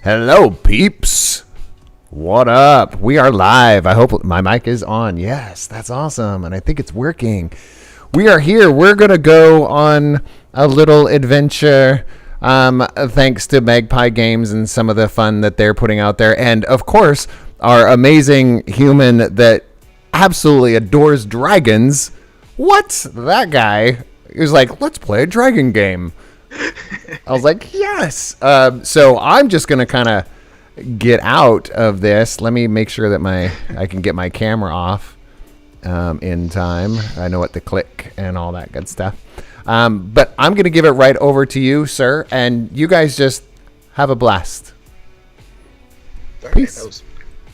Hello, peeps. What up? We are live. I hope my mic is on. Yes, that's awesome. And I think it's working. We are here. We're going to go on a little adventure thanks to Magpie Games and some of the fun that they're putting out there. And, of course, our amazing human that absolutely adores dragons. What? That guy is like, let's play a dragon game. I was like, yes. So I'm just going to kind of get out of this. Let me make sure that I can get my camera off in time. I know what to click and all that good stuff. But I'm going to give it right over to you, sir. And you guys just have a blast. All right, that was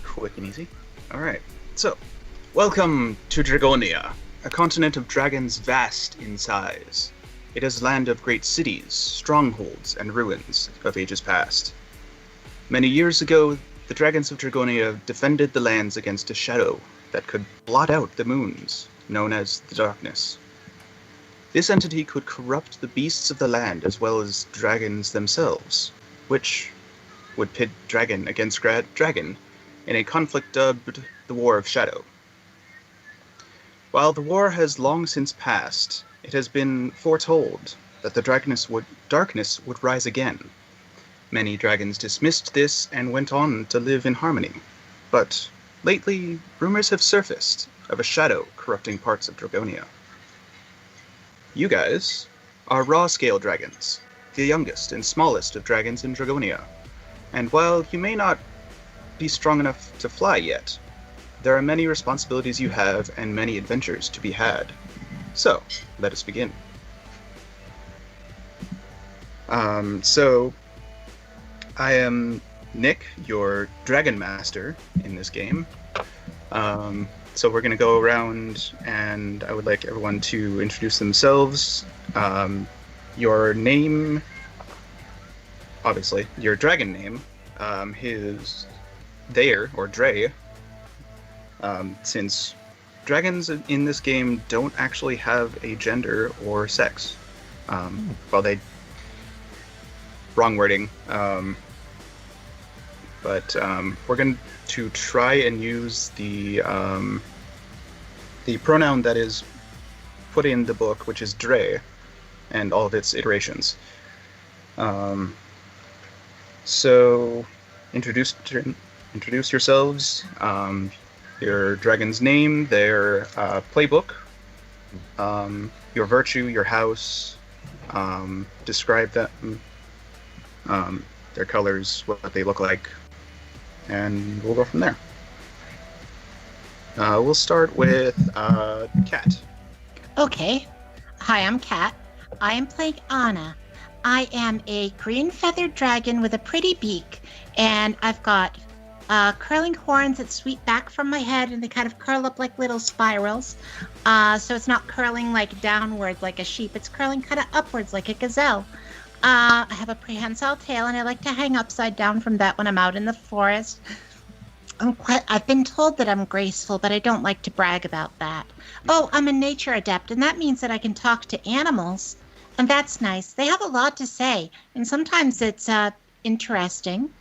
quick and easy. All right. So, welcome to Dragonia, a continent of dragons vast in size. It is a land of great cities, strongholds, and ruins of ages past. Many years ago, the dragons of Dragonia defended the lands against a shadow that could blot out the moons, known as the Darkness. This entity could corrupt the beasts of the land as well as dragons themselves, which would pit dragon against dragon in a conflict dubbed the War of Shadow. While the war has long since passed, it has been foretold that the darkness would rise again. Many dragons dismissed this and went on to live in harmony. But lately, rumors have surfaced of a shadow corrupting parts of Dragonia. You guys are raw-scale dragons, the youngest and smallest of dragons in Dragonia. And while you may not be strong enough to fly yet, there are many responsibilities you have and many adventures to be had. So, let us begin. So, I am Nick, your Dragon Master in this game. So we're going to go around and I would like everyone to introduce themselves. Your name, obviously, your dragon name, his Dare, or Dre, since dragons in this game don't actually have a gender or sex. Well, they... Wrong wording. But we're going to try and use the pronoun that is put in the book, which is Dre, and all of its iterations. So, introduce yourselves. Your dragon's name, their playbook, your virtue, your house, describe them, their colors, what they look like, and we'll go from there. We'll start with Kat. Okay. Hi, I'm Kat. I am playing Anna. I am a green feathered dragon with a pretty beak, and I've got curling horns that sweep back from my head, and they kind of curl up like little spirals. So it's not curling like downwards like a sheep. It's curling kind of upwards like a gazelle. I have a prehensile tail, and I like to hang upside down from that when I'm out in the forest. I've been told that I'm graceful, but I don't like to brag about that. Oh, I'm a nature adept, and that means that I can talk to animals And that's nice. They have a lot to say, and sometimes it's interesting.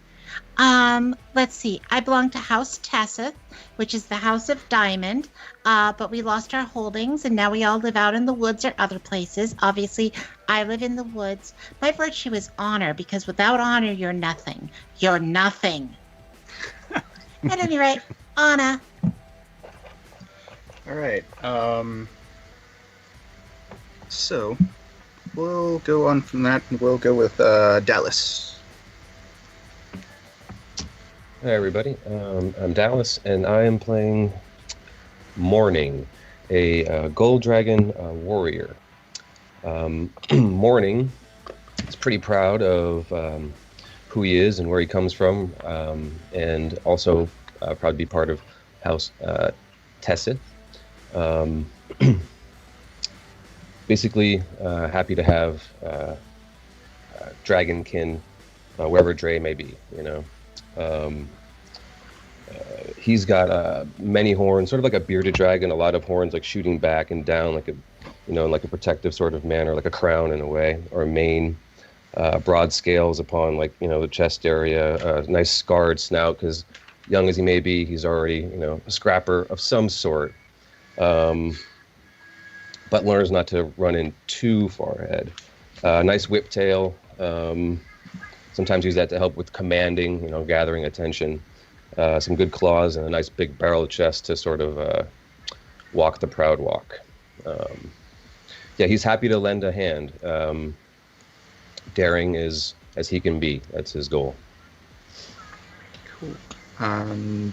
Let's see. I belong to House Tessith, which is the House of Diamond. But we lost our holdings, and now we all live out in the woods or other places. Obviously, I live in the woods. My virtue is honor, because without honor, you're nothing. You're nothing. At any rate, Anna. All right. So we'll go on from that, and we'll go with Dallas. Hi, everybody. I'm Dallas, and I am playing Morning, a gold dragon warrior. Morning is pretty proud of who he is and where he comes from, and also proud to be part of House Tessith. Basically, happy to have dragonkin wherever Dre may be, you know. He's got many horns, sort of like a bearded dragon, a lot of horns like shooting back and down like a, you know, in like a protective sort of manner, like a crown in a way, or a mane, broad scales upon like, you know, the chest area, a nice scarred snout, because young as he may be, he's already, you know, a scrapper of some sort. But learns not to run in too far ahead. Nice whip tail. Sometimes use that to help with commanding, you know, gathering attention. Some good claws and a nice big barrel chest to sort of walk the proud walk. Yeah, he's happy to lend a hand. Daring is as he can be. That's his goal. Cool. And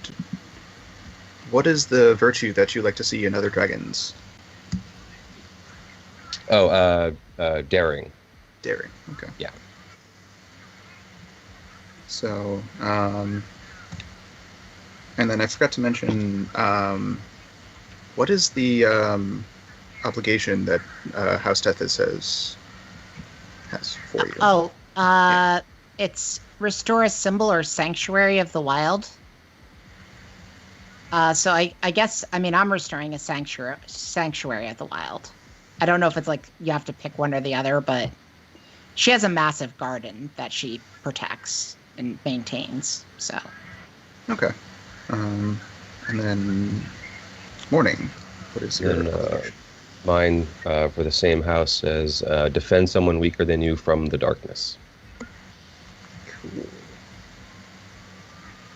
what is the virtue that you like to see in other dragons? Oh, daring. Daring. Okay. Yeah. So, and then I forgot to mention, what is the obligation that House Tethys has for you? It's restore a symbol or sanctuary of the wild. So I guess, I mean, I'm restoring a sanctuary of the wild. I don't know if it's like you have to pick one or the other, but she has a massive garden that she protects and maintains. So. Okay. And then Morning. What is your obligation? Mine for the same house says defend someone weaker than you from the darkness. Cool.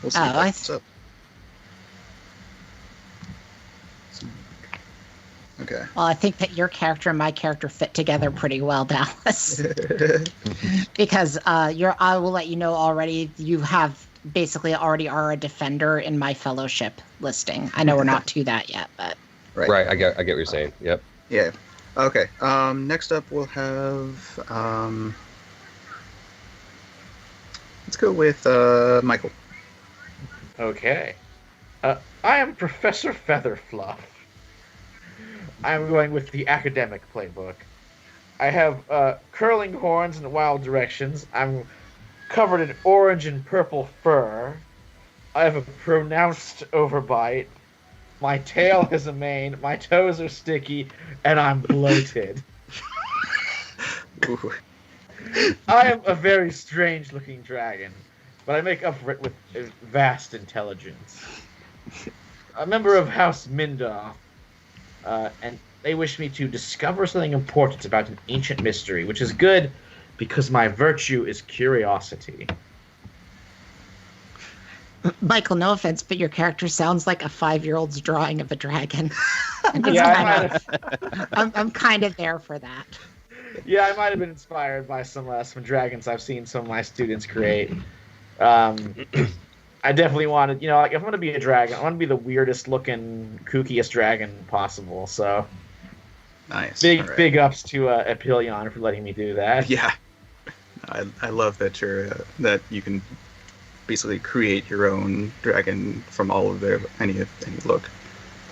We'll see what's up. Okay. Well, I think that your character and my character fit together pretty well, Dallas. Because I will let you know already, you have basically already are a defender in my fellowship listing. I know we're not to that yet, but Right. I get what you're saying. Yep. Yeah. Okay. Next up we'll have let's go with Michael. Okay. I am Professor Featherfluff. I'm going with the academic playbook. I have curling horns in wild directions. I'm covered in orange and purple fur. I have a pronounced overbite. My tail has a mane. My toes are sticky, and I'm bloated. I am a very strange-looking dragon, but I make up for it with vast intelligence. A member of House Mindoff. And they wish me to discover something important about an ancient mystery, which is good because my virtue is curiosity. Michael, no offense, but your character sounds like a 5-year-old's drawing of a dragon. I'm kind of there for that. Yeah, I might have been inspired by some dragons I've seen some of my students create. I definitely wanted, you know, like if I'm going to be a dragon, I want to be the weirdest looking, kookiest dragon possible. So, nice. Big ups to Epyllion for letting me do that. Yeah, I love that that you can basically create your own dragon from all of any look.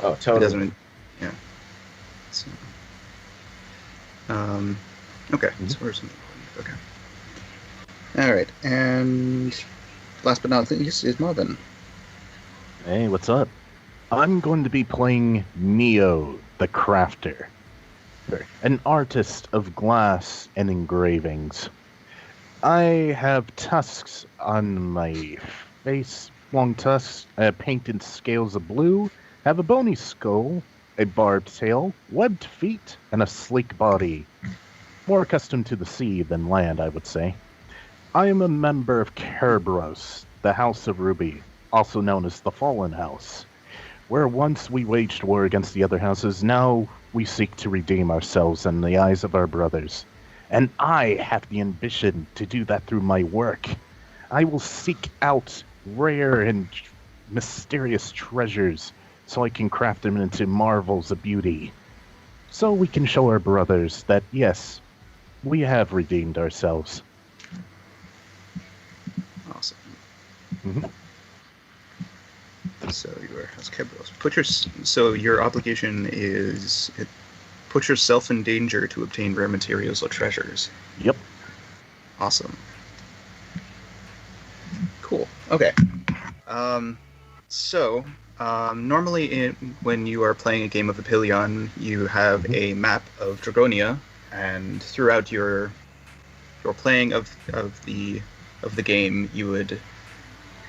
Oh, totally. It doesn't. Yeah. So, okay. So where's something? Okay. All right, and last but not least is Marvin. Hey, what's up? I'm going to be playing Neo, the Crafter. Sure. An artist of glass and engravings. I have tusks on my face, long tusks, painted scales of blue, have a bony skull, a barbed tail, webbed feet, and a sleek body. More accustomed to the sea than land, I would say. I am a member of Kerberos, the House of Ruby, also known as the Fallen House. Where once we waged war against the other houses, now we seek to redeem ourselves in the eyes of our brothers. And I have the ambition to do that through my work. I will seek out rare and mysterious treasures so I can craft them into marvels of beauty. So we can show our brothers that, yes, we have redeemed ourselves. Awesome. Mhm. So you are House Kerberos. So your obligation is put yourself in danger to obtain rare materials or treasures. Yep. Awesome. Cool. Okay. Normally when you are playing a game of Epyllion, you have a map of Dragonia, and throughout your playing of the game, you would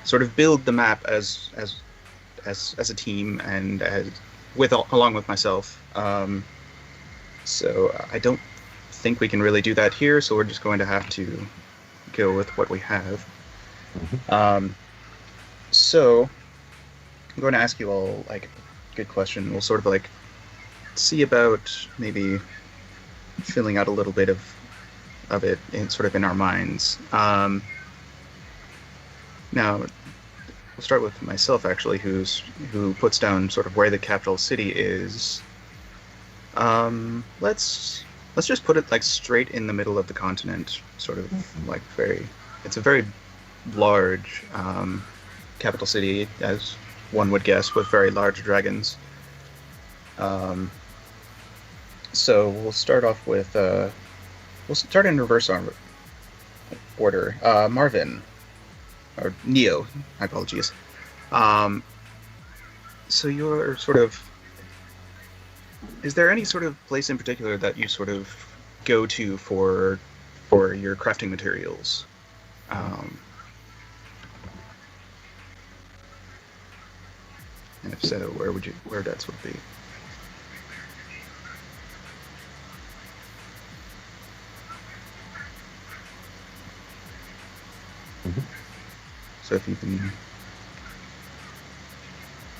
sort of build the map as a team and along with myself. So I don't think we can really do that here, so we're just going to have to go with what we have. So I'm going to ask you all like a good question. We'll sort of like see about maybe filling out a little bit of it in our minds. Now we'll start with myself actually, who puts down sort of where the capital city is. Let's just put it like straight in the middle of the continent, sort of like it's a very large capital city, as one would guess, with very large dragons. So we'll start off with we'll start in reverse order. Marvin, or Neo, my apologies. So you're sort of, is there any sort of place in particular that you sort of go to for your crafting materials? And if so, where that would be?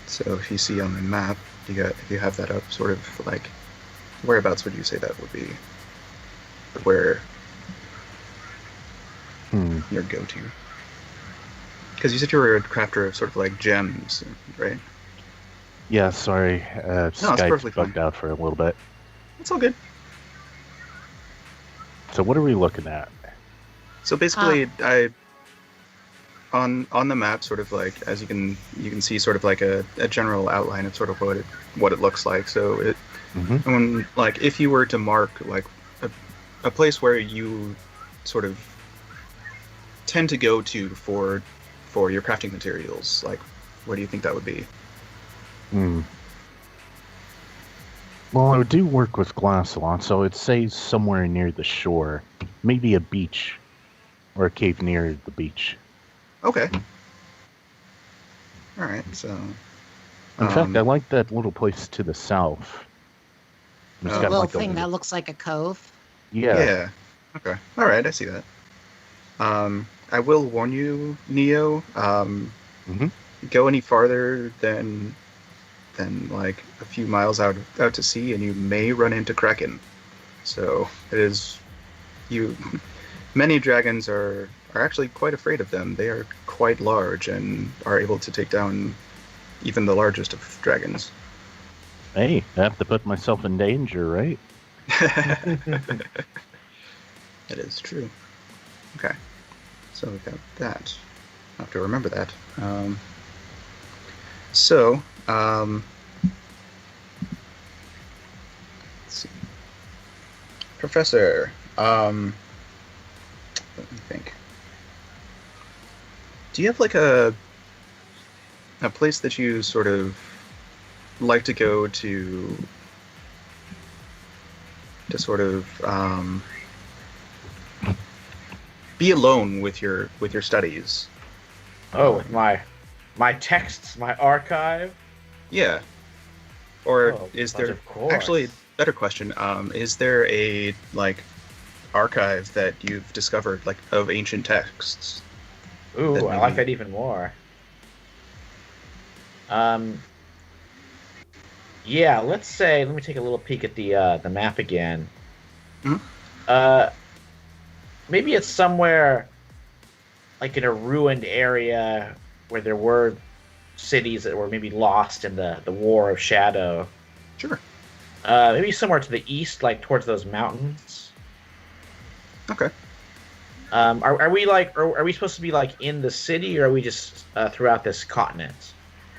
So if you see on the map, if you have that up, sort of like, whereabouts would you say that would be? Where your go-to? Because you said you were a crafter of sort of like gems, right? Yeah, sorry. No, it's Skype perfectly bugged fine. out for a little bit. It's all good. So what are we looking at? So basically, on the map, sort of like, as you can see sort of like a general outline of sort of what it looks like. So when, like, if you were to mark like a place where you sort of tend to go to for your crafting materials, like, where do you think that would be? Well, I do work with glass a lot, so I'd say somewhere near the shore. Maybe a beach. Or a cave near the beach. Okay. Alright, so... Um, In fact, I like that little place to the south. It's got little like thing that looks like a cove. Yeah. Okay. Alright, I see that. I will warn you, Neo, go any farther than like a few miles out to sea, and you may run into Kraken. So it is many dragons are actually quite afraid of them. They are quite large and are able to take down even the largest of dragons. Hey, I have to put myself in danger, right? That is true. Okay. So we've got that. I have to remember that. Let's see. Professor, let me think. Do you have like a place that you sort of like to go to to sort of be alone with your studies. Oh, with my texts, my archive. Yeah. Or Oh, is but there of course. actually better question? Is there a archive that you've discovered of ancient texts? Ooh, I like maybe- that even more. Yeah, let me take a little peek at the map again. Mhm. Uh, maybe it's somewhere like in a ruined area where there were cities that were maybe lost in the War of Shadow. Sure. Maybe somewhere to the east, like towards those mountains. Okay. Are we are we supposed to be like in the city, or are we just throughout this continent?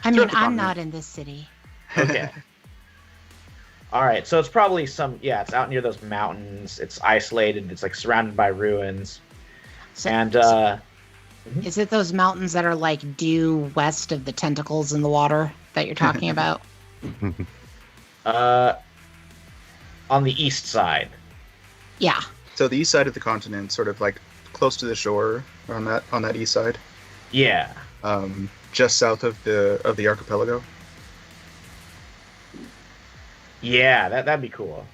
I mean, Throughout the I'm continent. not in this city. Okay. All right, so it's probably it's out near those mountains. It's isolated. It's like surrounded by ruins. So, And is it those mountains that are like due west of the tentacles in the water that you're talking about? on the east side. Yeah. So the east side of the continent, sort of close to the shore on that east side, Yeah. just south of the archipelago. Yeah, that'd be cool.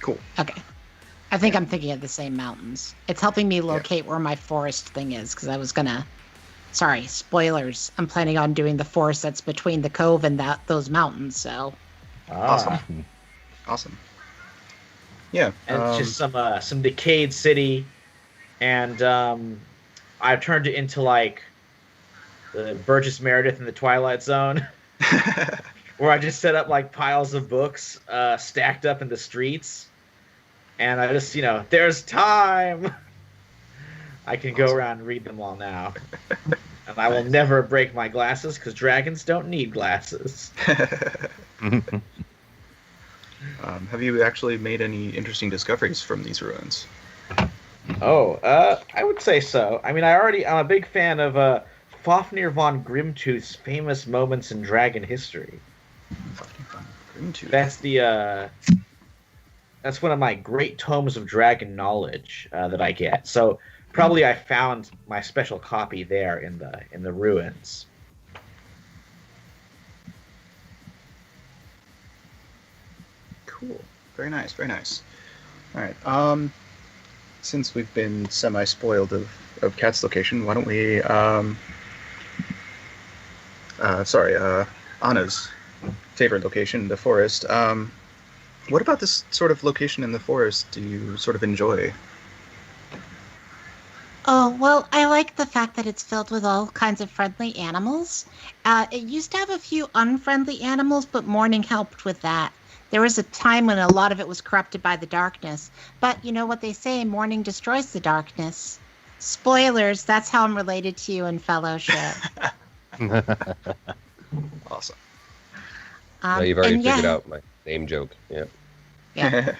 Cool. Okay. I think I'm thinking of the same mountains. It's helping me locate where my forest thing is, because I was gonna. Sorry, spoilers. I'm planning on doing the forest that's between the cove and those mountains. So. Awesome. Awesome. Yeah. And it's just some decayed city, and I've turned it into like the Burgess Meredith in the Twilight Zone, where I just set up like piles of books stacked up in the streets, and I just there's time. I can go around and read them all now, and I will never break my glasses because dragons don't need glasses. Have you actually made any interesting discoveries from these ruins? Oh, I would say so. I mean, I'm a big fan of Fafnir von Grimtooth's famous moments in dragon history. Grimtooth. That's one of my great tomes of dragon knowledge that I get. So probably I found my special copy there in the ruins. Cool. Very nice. Very nice. All right. Since we've been semi-spoiled of Cat's location, why don't we? Anna's favorite location, the forest. What about this sort of location in the forest do you sort of enjoy? Oh, well, I like the fact that it's filled with all kinds of friendly animals. It used to have a few unfriendly animals, but morning helped with that. There was a time when a lot of it was corrupted by the darkness. But you know what they say, morning destroys the darkness. Spoilers, that's how I'm related to you in Fellowship. Awesome. No, you've already and figured out my name joke. Yeah. Yeah.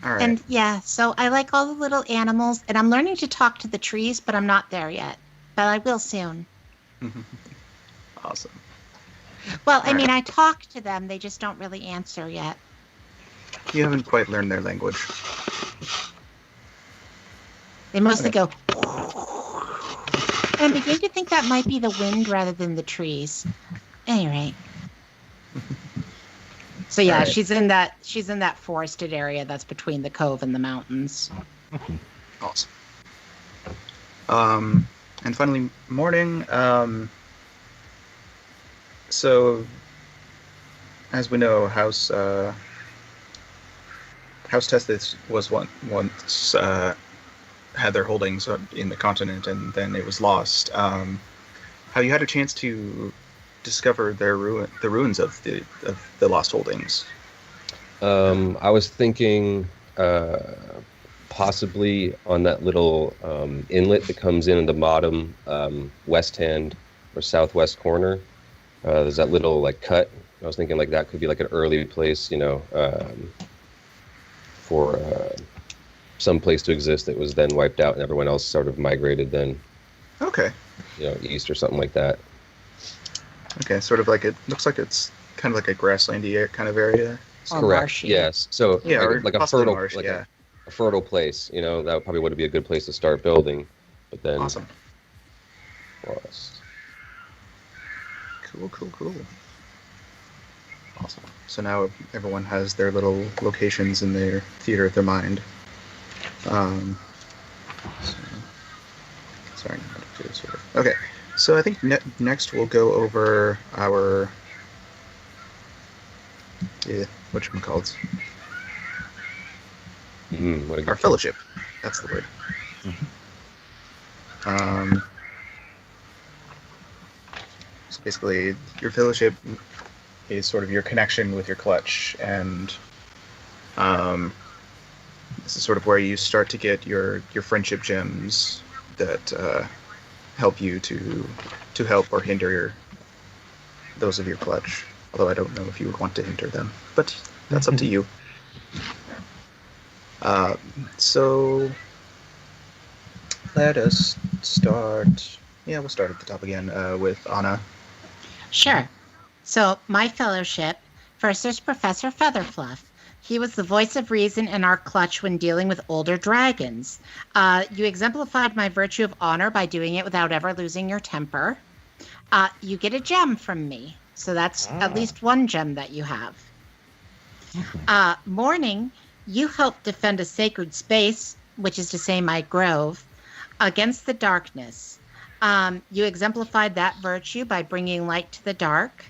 All right. And yeah, so I like all the little animals, and I'm learning to talk to the trees, but I'm not there yet. But I will soon. Awesome. Well, I All mean, right. I talk to them, they just don't really answer yet. You haven't quite learned their language. They mostly go. And I'm beginning to think that might be the wind rather than the trees. Anyway. So yeah, All right. she's in that forested area that's between the cove and the mountains. Awesome. And finally, morning. So, as we know, House Testis was once had their holdings in the continent, and then it was lost. Have you had a chance to discover the ruins of the lost holdings? I was thinking possibly on that little inlet that comes in the bottom west hand or southwest corner. There's that little like cut. I was thinking like that could be like an early place, for some place to exist that was then wiped out and everyone else sort of migrated then, Okay. east or something like that. Okay. Sort of like it looks like it's kind of like a grasslandy kind of area. Or Correct. marshy. Yes. So Yeah, or like a possibly fertile, marsh, like yeah. a fertile place. That probably would be a good place to start building. But then Awesome. forest. Cool. Awesome. So now everyone has their little locations in their theater of their mind. So, sorry, how to do this order. Okay, so I think next we'll go over our whatchamacallit? What a good Our fellowship. That's the word. So basically, your fellowship is sort of your connection with your clutch, and this is sort of where you start to get your friendship gems that help you to help or hinder those of your clutch. Although I don't know if you would want to hinder them, but that's up to you. So let us start. Yeah, we'll start at the top again with Anna. Sure. So, my fellowship, first there's Professor Featherfluff. He was the voice of reason in our clutch when dealing with older dragons. You exemplified my virtue of honor by doing it without ever losing your temper. You get a gem from me. So that's at least one gem that you have. Morning, you help defend a sacred space, which is to say my grove, against the darkness. You exemplified that virtue by bringing light to the dark.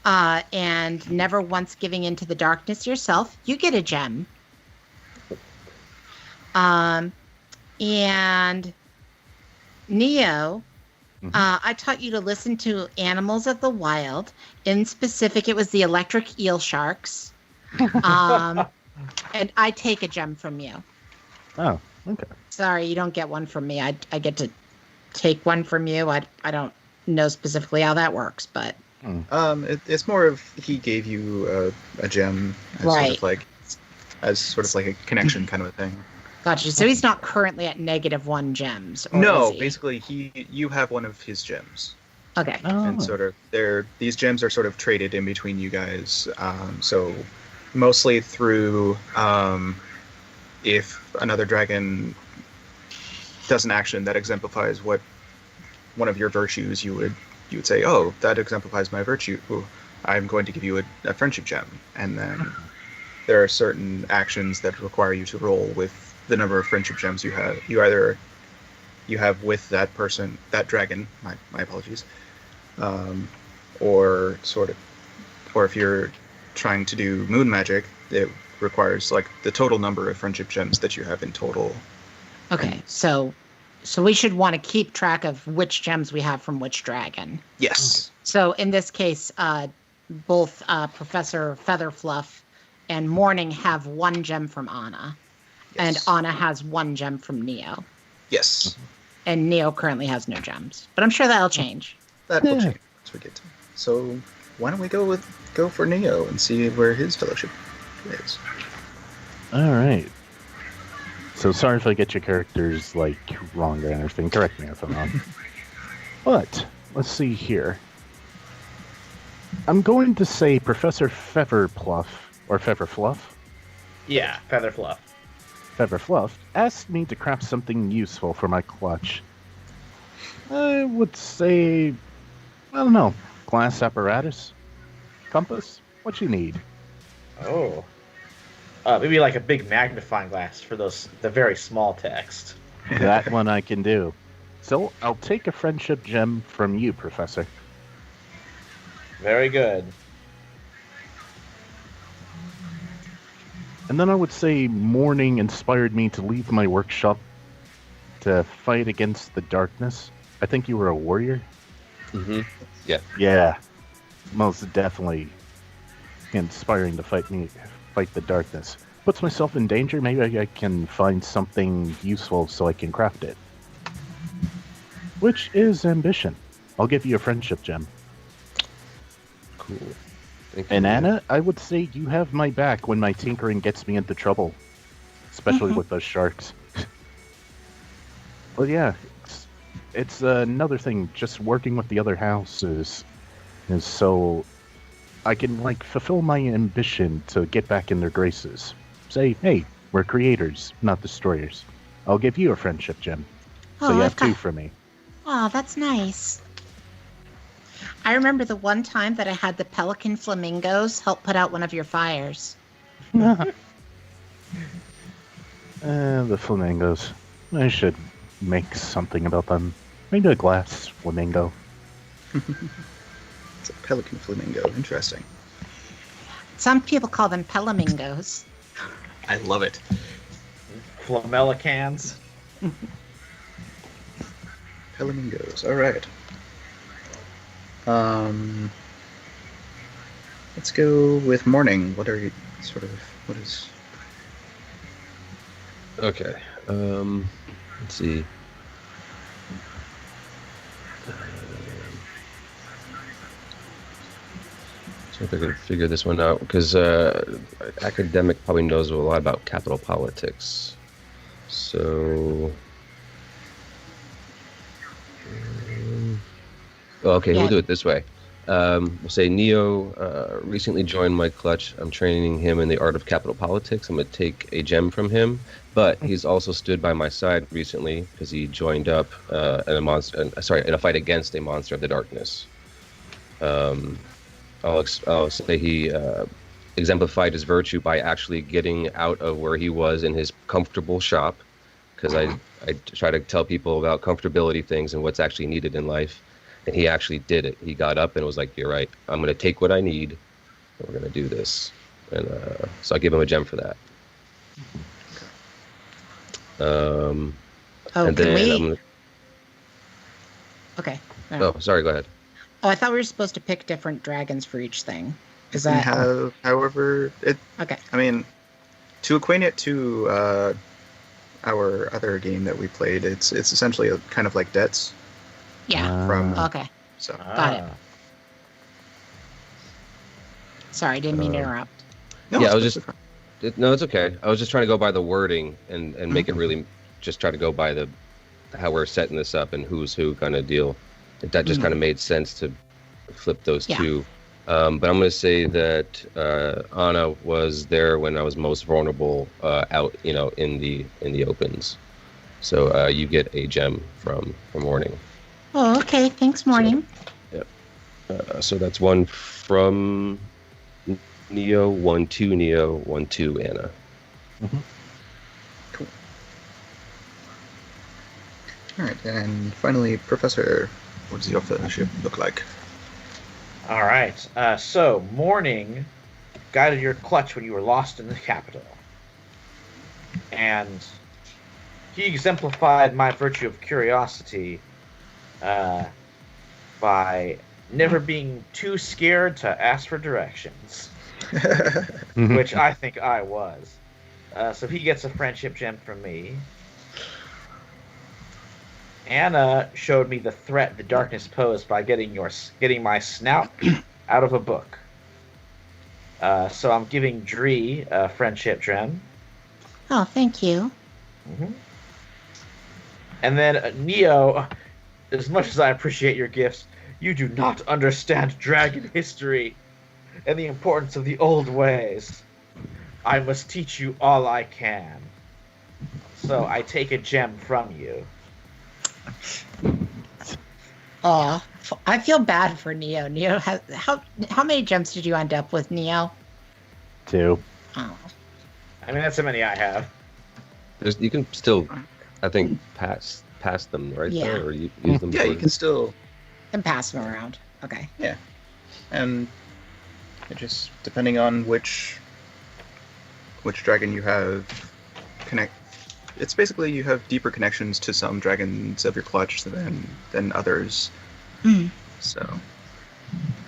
And never once giving into the darkness yourself. You get a gem. And Neo, I taught you to listen to animals of the wild. In specific, it was the electric eel sharks. And I take a gem from you. Oh, okay. Sorry, you don't get one from me. I get to take one from you. I don't know specifically how that works, but... It's more of he gave you a gem as sort of like a connection kind of a thing. Gotcha. So he's not currently at -1 gems. Or No, is he? basically you have one of his gems. Okay. And sort of these gems are sort of traded in between you guys. So mostly through if another dragon does an action that exemplifies what one of your virtues, you would say, oh, that exemplifies my virtue. Ooh, I'm going to give you a friendship gem. And then there are certain actions that require you to roll with the number of friendship gems you have. You have with that person, that dragon, my apologies, or if you're trying to do moon magic, it requires like the total number of friendship gems that you have in total. Okay. So we should want to keep track of which gems we have from which dragon. Yes. So in this case, both Professor Featherfluff and Morning have one gem from Anna. Yes. And Anna has one gem from Neo. Yes. And Neo currently has no gems. But I'm sure that'll change. That will change once we get to it. So why don't we go for Neo and see where his fellowship is. All right. So sorry if I get your characters wrong or anything. Correct me if I'm wrong. But let's see here. I'm going to say Professor Featherfluff or Featherfluff. Yeah, Featherfluff. Featherfluff asked me to craft something useful for my clutch. I would say, I don't know, glass apparatus, compass. What you need? Oh. Maybe like a big magnifying glass for the very small text. That one I can do. So I'll take a friendship gem from you, Professor. Very good. And then I would say morning inspired me to leave my workshop to fight against the darkness. I think you were a warrior? Mm-hmm. Yeah. Yeah. Most definitely inspiring to fight the darkness. Puts myself in danger, maybe I can find something useful so I can craft it. Which is ambition. I'll give you a friendship gem. Cool. Thank And you. Anna, I would say you have my back when my tinkering gets me into trouble. Especially with those sharks. Well, yeah, it's another thing. Just working with the other house is so I can fulfill my ambition to get back in their graces. Say, hey, we're creators, not destroyers. I'll give you a friendship gem. So you have two for me. Oh, that's nice. I remember the one time that I had the pelican flamingos help put out one of your fires. The flamingos. I should make something about them. Maybe a glass flamingo. It's a pelican flamingo. Interesting. Some people call them pelamingos. I love it. Flamellicans. Pelamingos. All right. Let's go with morning. What are you what is? Okay. Let's see. So if I could figure this one out, because academic probably knows a lot about capital politics. So, okay, Yeah. we'll do it this way. We'll say Neo recently joined my clutch. I'm training him in the art of capital politics. I'm going to take a gem from him, but he's also stood by my side recently because he joined up in a fight against a monster of the darkness. I'll say he exemplified his virtue by actually getting out of where he was in his comfortable shop, because I try to tell people about comfortability things and what's actually needed in life. And he actually did it. He got up and was like, "You're right. I'm going to take what I need, and we're going to do this." And so I give him a gem for that. And can then we? Okay. Oh, sorry. Go ahead. Oh, I thought we were supposed to pick different dragons for each thing. Is We that have, however, it. okay? I mean, to acquaint it to our other game that we played, it's essentially a kind of like debts. Yeah. From Okay. so. Got it. Sorry, I didn't mean to interrupt. No, Yeah, I it's was just perfectly fine. No, it's okay. I was just trying to go by the wording and make it really just try to go by how we're setting this up and who's who kind of deal. That just kind of made sense to flip those two. But I'm going to say that Anna was there when I was most vulnerable out, in the opens. So you get a gem from morning. Oh, okay. Thanks, morning. So that's one from Neo, 1-2 Neo, 1-2 Anna. Cool. All right, and finally, Professor, what does your fellowship look like? All right. So, Morning guided your clutch when you were lost in the capital. And he exemplified my virtue of curiosity by never being too scared to ask for directions, which I think I was. So he gets a friendship gem from me. Anna showed me the threat the darkness posed by getting my snout out of a book. So I'm giving Dree a friendship gem. Oh, thank you. Mm-hmm. And then Neo, as much as I appreciate your gifts, you do not understand dragon history and the importance of the old ways. I must teach you all I can. So I take a gem from you. Oh, I feel bad for Neo. Neo has how many gems did you end up with, Neo? 2. Oh, I mean, that's how many I have. You can still, I think, pass them, right? Yeah. There, or use them. Yeah, you can still, and pass them around. Okay. and it just depending on which dragon you have connect. It's basically you have deeper connections to some dragons of your clutch than others. Mm. So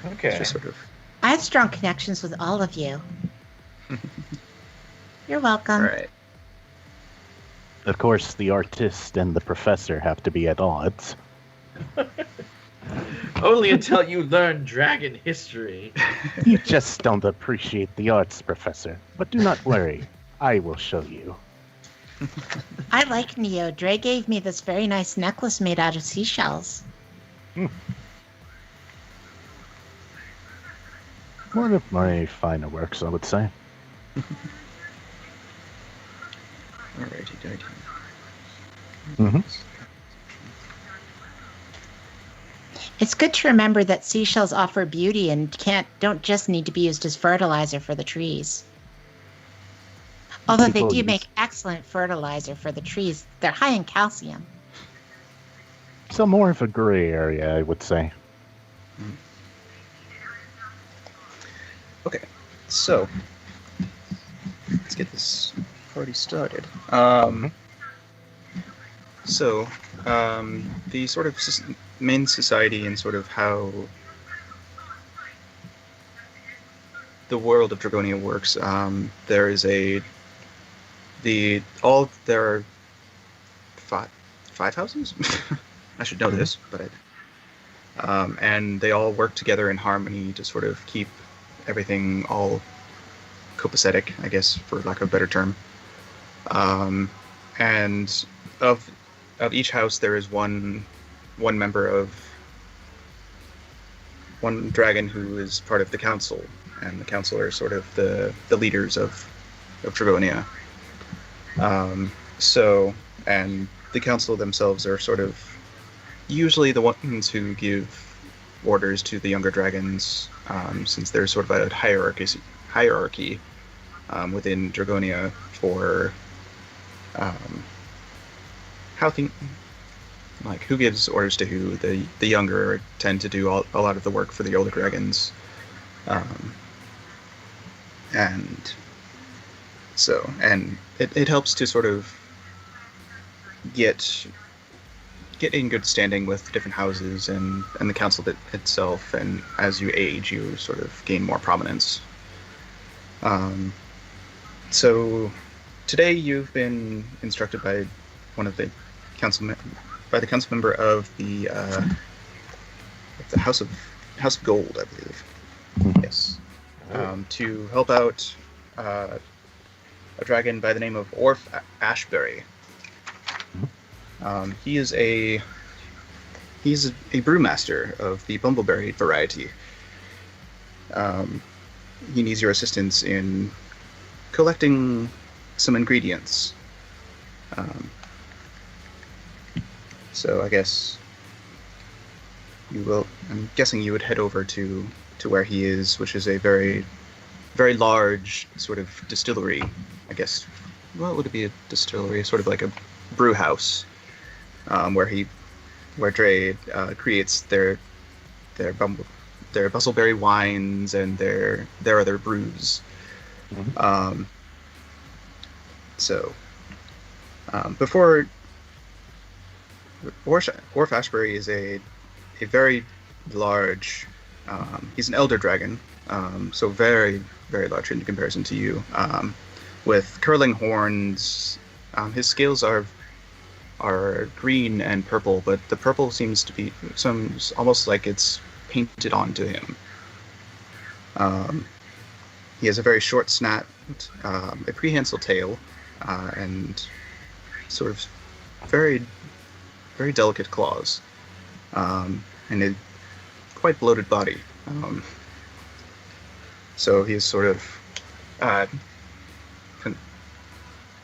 Okay. it's just sort of. I have strong connections with all of you. You're welcome. All right. Of course, the artist and the professor have to be at odds. Only until you learn dragon history. You just don't appreciate the arts, Professor. But do not worry. I will show you. I like Neo. Dre gave me this very nice necklace made out of seashells. One of my finer works, I would say. Alrighty, righty. Mm-hmm. It's good to remember that seashells offer beauty and don't just need to be used as fertilizer for the trees. Although they People do use- make excellent fertilizer for the trees. They're high in calcium. So more of a gray area, I would say. Okay, so let's get this party started. So, the sort of main society and sort of how the world of Dragonia works. There is there are five houses. I should know this, but and they all work together in harmony to sort of keep everything all copacetic, I guess, for lack of a better term. And of each house, there is one member of one dragon who is part of the council, and the council are sort of the leaders of Dragonia. So, and the council themselves are sort of usually the ones who give orders to the younger dragons, since there's sort of a hierarchy within Dragonia for who gives orders to who. The younger tend to do a lot of the work for the older dragons, and so it helps to sort of get in good standing with different houses and the council itself, and as you age, you sort of gain more prominence. So today you've been instructed by the council member of the House of Gold, I believe. Yes, to help out a dragon by the name of Orf Ashbury. He's a brewmaster of the bumbleberry variety. He needs your assistance in collecting some ingredients. So I guess I'm guessing you would head over to where he is, which is a very, very large sort of distillery. I guess, what would it be, a distillery? Sort of like a brew house, where Dre creates their bustleberry wines and their other brews. Before Orf Ashbury is a very large. He's an elder dragon, so very, very large in comparison to you. With curling horns, his scales are green and purple, but the purple seems to be almost like it's painted onto him. He has a very short snout, a prehensile tail, and sort of very, very delicate claws, and a quite bloated body. So he's sort of,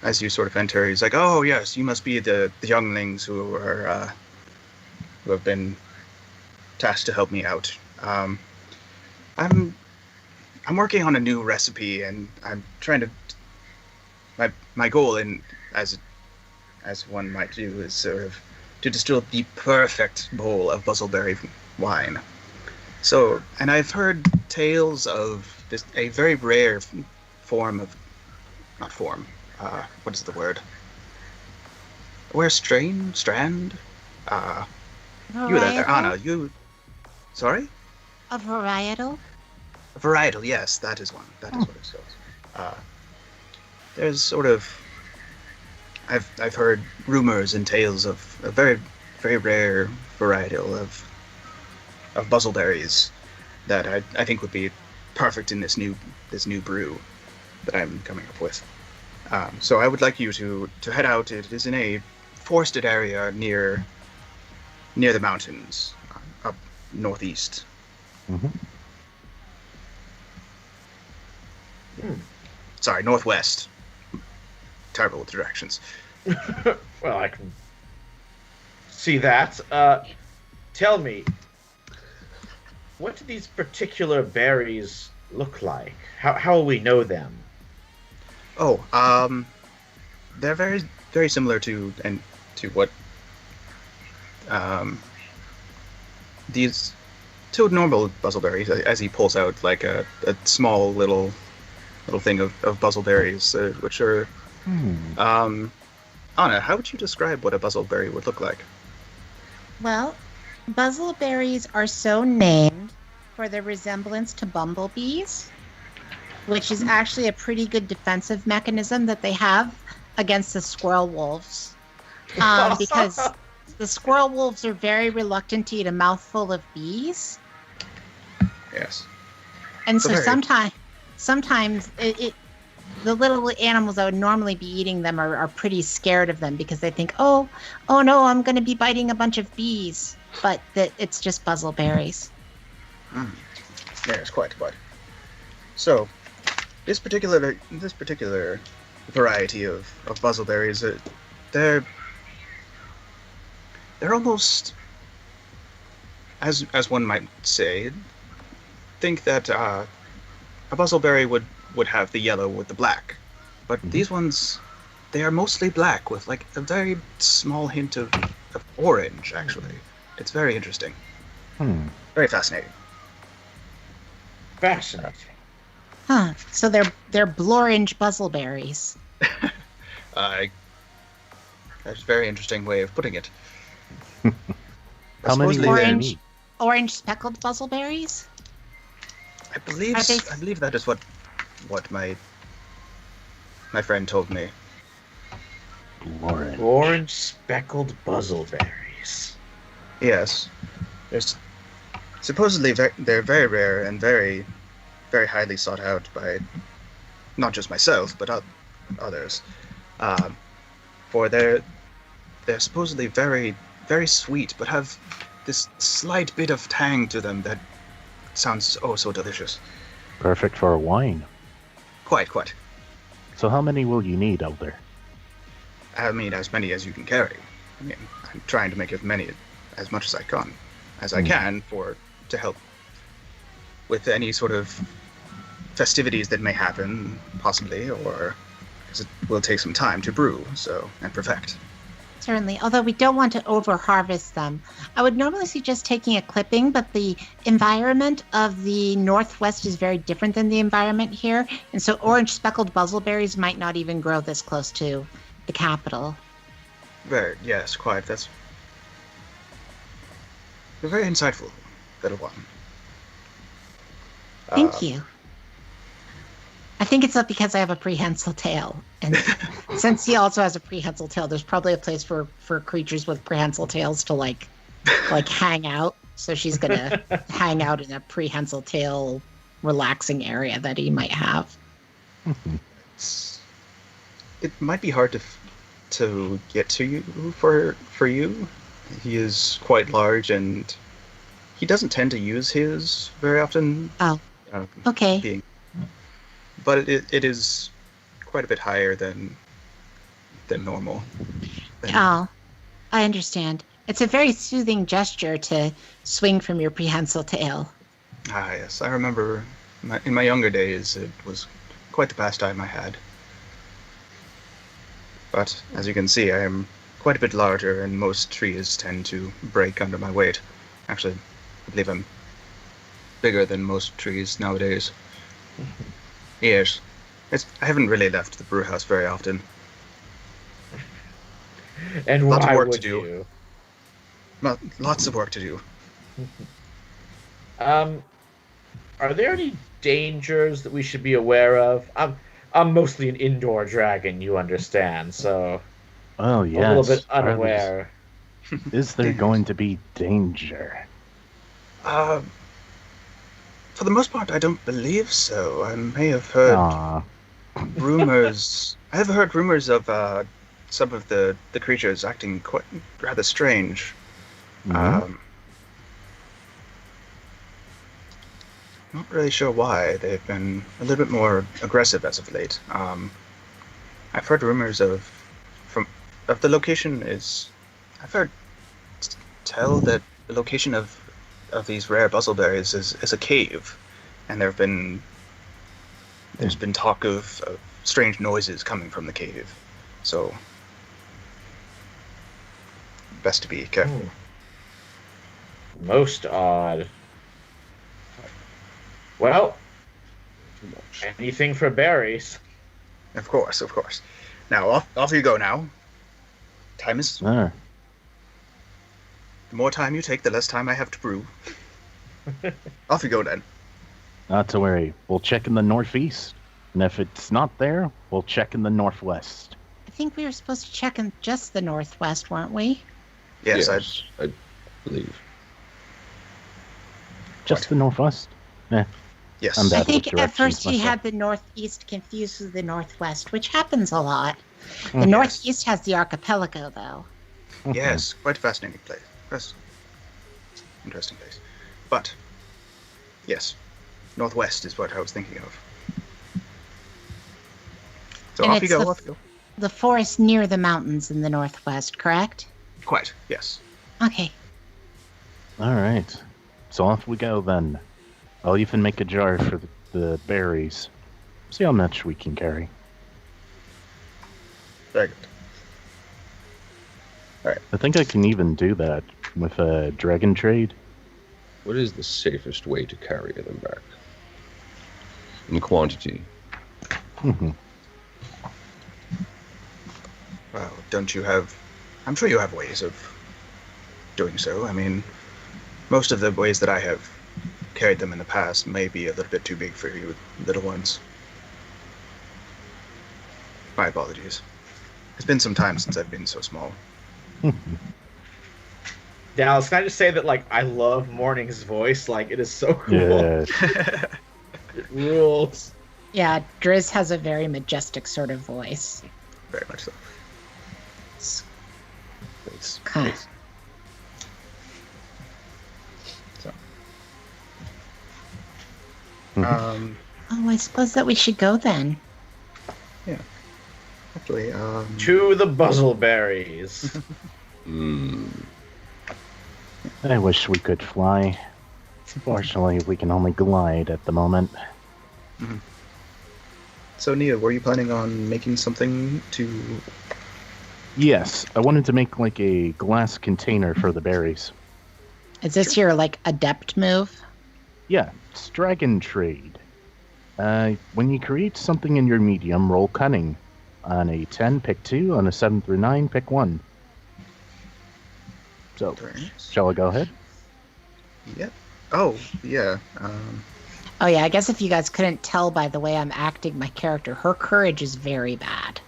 as you sort of enter, he's like, "Oh yes, you must be the younglings who have been tasked to help me out. I'm working on a new recipe, and I'm trying to. My goal, as one might do, is sort of to distill the perfect bowl of bustleberry wine. So, and I've heard tales of a very rare form of, not form. What is the word? Strand? You were there, Anna. Sorry? A varietal? A varietal, yes, that is one. That is what it's called. There's sort of, I've heard rumors and tales of a very, very rare varietal of bustleberries that I think would be perfect in this new brew that I'm coming up with. So I would like you to head out. It is in a forested area near the mountains, up northeast. Sorry, northwest. Terrible with directions. Well, I can see that. Tell me, what do these particular berries look like? How will we know them? Oh, they're very, very similar to what these two normal buzzleberries. As he pulls out like a small little thing of buzzleberries, which are Anna, how would you describe what a buzzleberry would look like? Well, buzzleberries are so named for their resemblance to bumblebees, which is actually a pretty good defensive mechanism that they have against the squirrel wolves. Because the squirrel wolves are very reluctant to eat a mouthful of bees. Yes. And so very- sometimes the little animals that would normally be eating them are pretty scared of them because they think, oh no, I'm going to be biting a bunch of bees. But it's just buzzleberries. Yes, quite. So, this particular variety of buzzleberries, they're almost, as one might say, think that a buzzleberry would have the yellow with the black, but these ones, they are mostly black with like a very small hint of orange. Actually, it's very interesting. Very fascinating. Fascinating. Huh. So they're blorange buzzleberries. That's a very interesting way of putting it. How many Supposedly will you they're- need? Orange speckled buzzleberries? I believe Are they- I believe that is what my friend told me. Lauren. Orange speckled buzzleberries. Yes, there's supposedly they're very rare and very, very highly sought out by not just myself but others. For they're supposedly very, very sweet, but have this slight bit of tang to them that sounds oh so delicious. Perfect for a wine. Quite. So how many will you need, Elder? I mean, as many as you can carry. I mean, I'm trying to make as much as I can to help with any sort of festivities that may happen, possibly, or because it will take some time to brew, and perfect. Certainly, although we don't want to over-harvest them. I would normally suggest taking a clipping, but the environment of the Northwest is very different than the environment here, and so orange speckled buzzleberries might not even grow this close to the capital. Yes, quite. That's a very insightful little one. Thank you. I think it's up because I have a prehensile tail, and since he also has a prehensile tail, there's probably a place for creatures with prehensile tails to like hang out. So she's gonna hang out in a prehensile tail relaxing area that he might have. It might be hard to get to you for you. He is quite large, and he doesn't tend to use his very often. Oh, okay. But it is quite a bit higher than normal. Oh, I understand. It's a very soothing gesture to swing from your prehensile tail. Ah, yes. I remember in my younger days, it was quite the pastime I had. But as you can see, I am quite a bit larger, and most trees tend to break under my weight. Actually, I believe I'm bigger than most trees nowadays. Yes. I haven't really left the brew house very often. And Lots of why work to would do. you? Well, lots of work to do. Are there any dangers that we should be aware of? I'm mostly an indoor dragon, you understand, so Oh, a yes. little bit unaware. Is there going to be danger? For the most part, I don't believe so. I may have heard Aw. rumors. I have heard rumors of some of the creatures acting quite rather strange. Mhm. Not really sure why. They've been a little bit more aggressive as of late. I've heard rumors of the location is. I've heard tell that the location of these rare buzzleberries is a cave, and there's been talk of strange noises coming from the cave. So best to be careful. Most odd. Well, Too much. anything for berries. Of course. Now off you go. Now, time is. Ah, The more time you take, the less time I have to brew. Off you go then. not to worry. We'll check in the northeast, and if it's not there, we'll check in the northwest. I think we were supposed to check in just the northwest, weren't we? Yes, I believe. Just the northwest? yes. I'm I bad. think with at first directions he myself. had the northeast confused with the northwest, which happens a lot. The Yes. northeast has the archipelago, though. Yes, quite a fascinating place. Interesting place. But, yes, northwest is what I was thinking of. So And off you it's go, off you go. The forest near the mountains in the northwest, correct? Quite, yes. Okay. All right. So off we go then. I'll even make a jar for the berries. See how much we can carry. Very good. I think I can even do that with a dragon trade. What is the safest way to carry them back? In quantity. Mhm. Well, don't you have... I'm sure you have ways of doing so. I mean, most of the ways that I have carried them in the past may be a little bit too big for you little ones. My apologies. It's been some time since I've been so small. Dallas, can I just say that, like, I love Morning's voice? Like, it is so cool. Yeah. It rules. Yeah, Driz has a very majestic sort of voice. Very much so. Thanks. Huh. So. Mhm. Oh, I suppose that we should go then. Actually, To the buzzleberries. Mm. I wish we could fly. Fortunately, we can only glide at the moment. so Nia, were you planning on making something to... Yes, I wanted to make like a glass container for the berries. Is this your, like, adept move? Yeah, it's dragon trade. When you create something in your medium, roll cunning. On a 10, pick 2. On a 7 through 9, pick 1. So, shall I go ahead? Yep. Oh, yeah. Oh, yeah, I guess if you guys couldn't tell by the way I'm acting my character, her courage is very bad.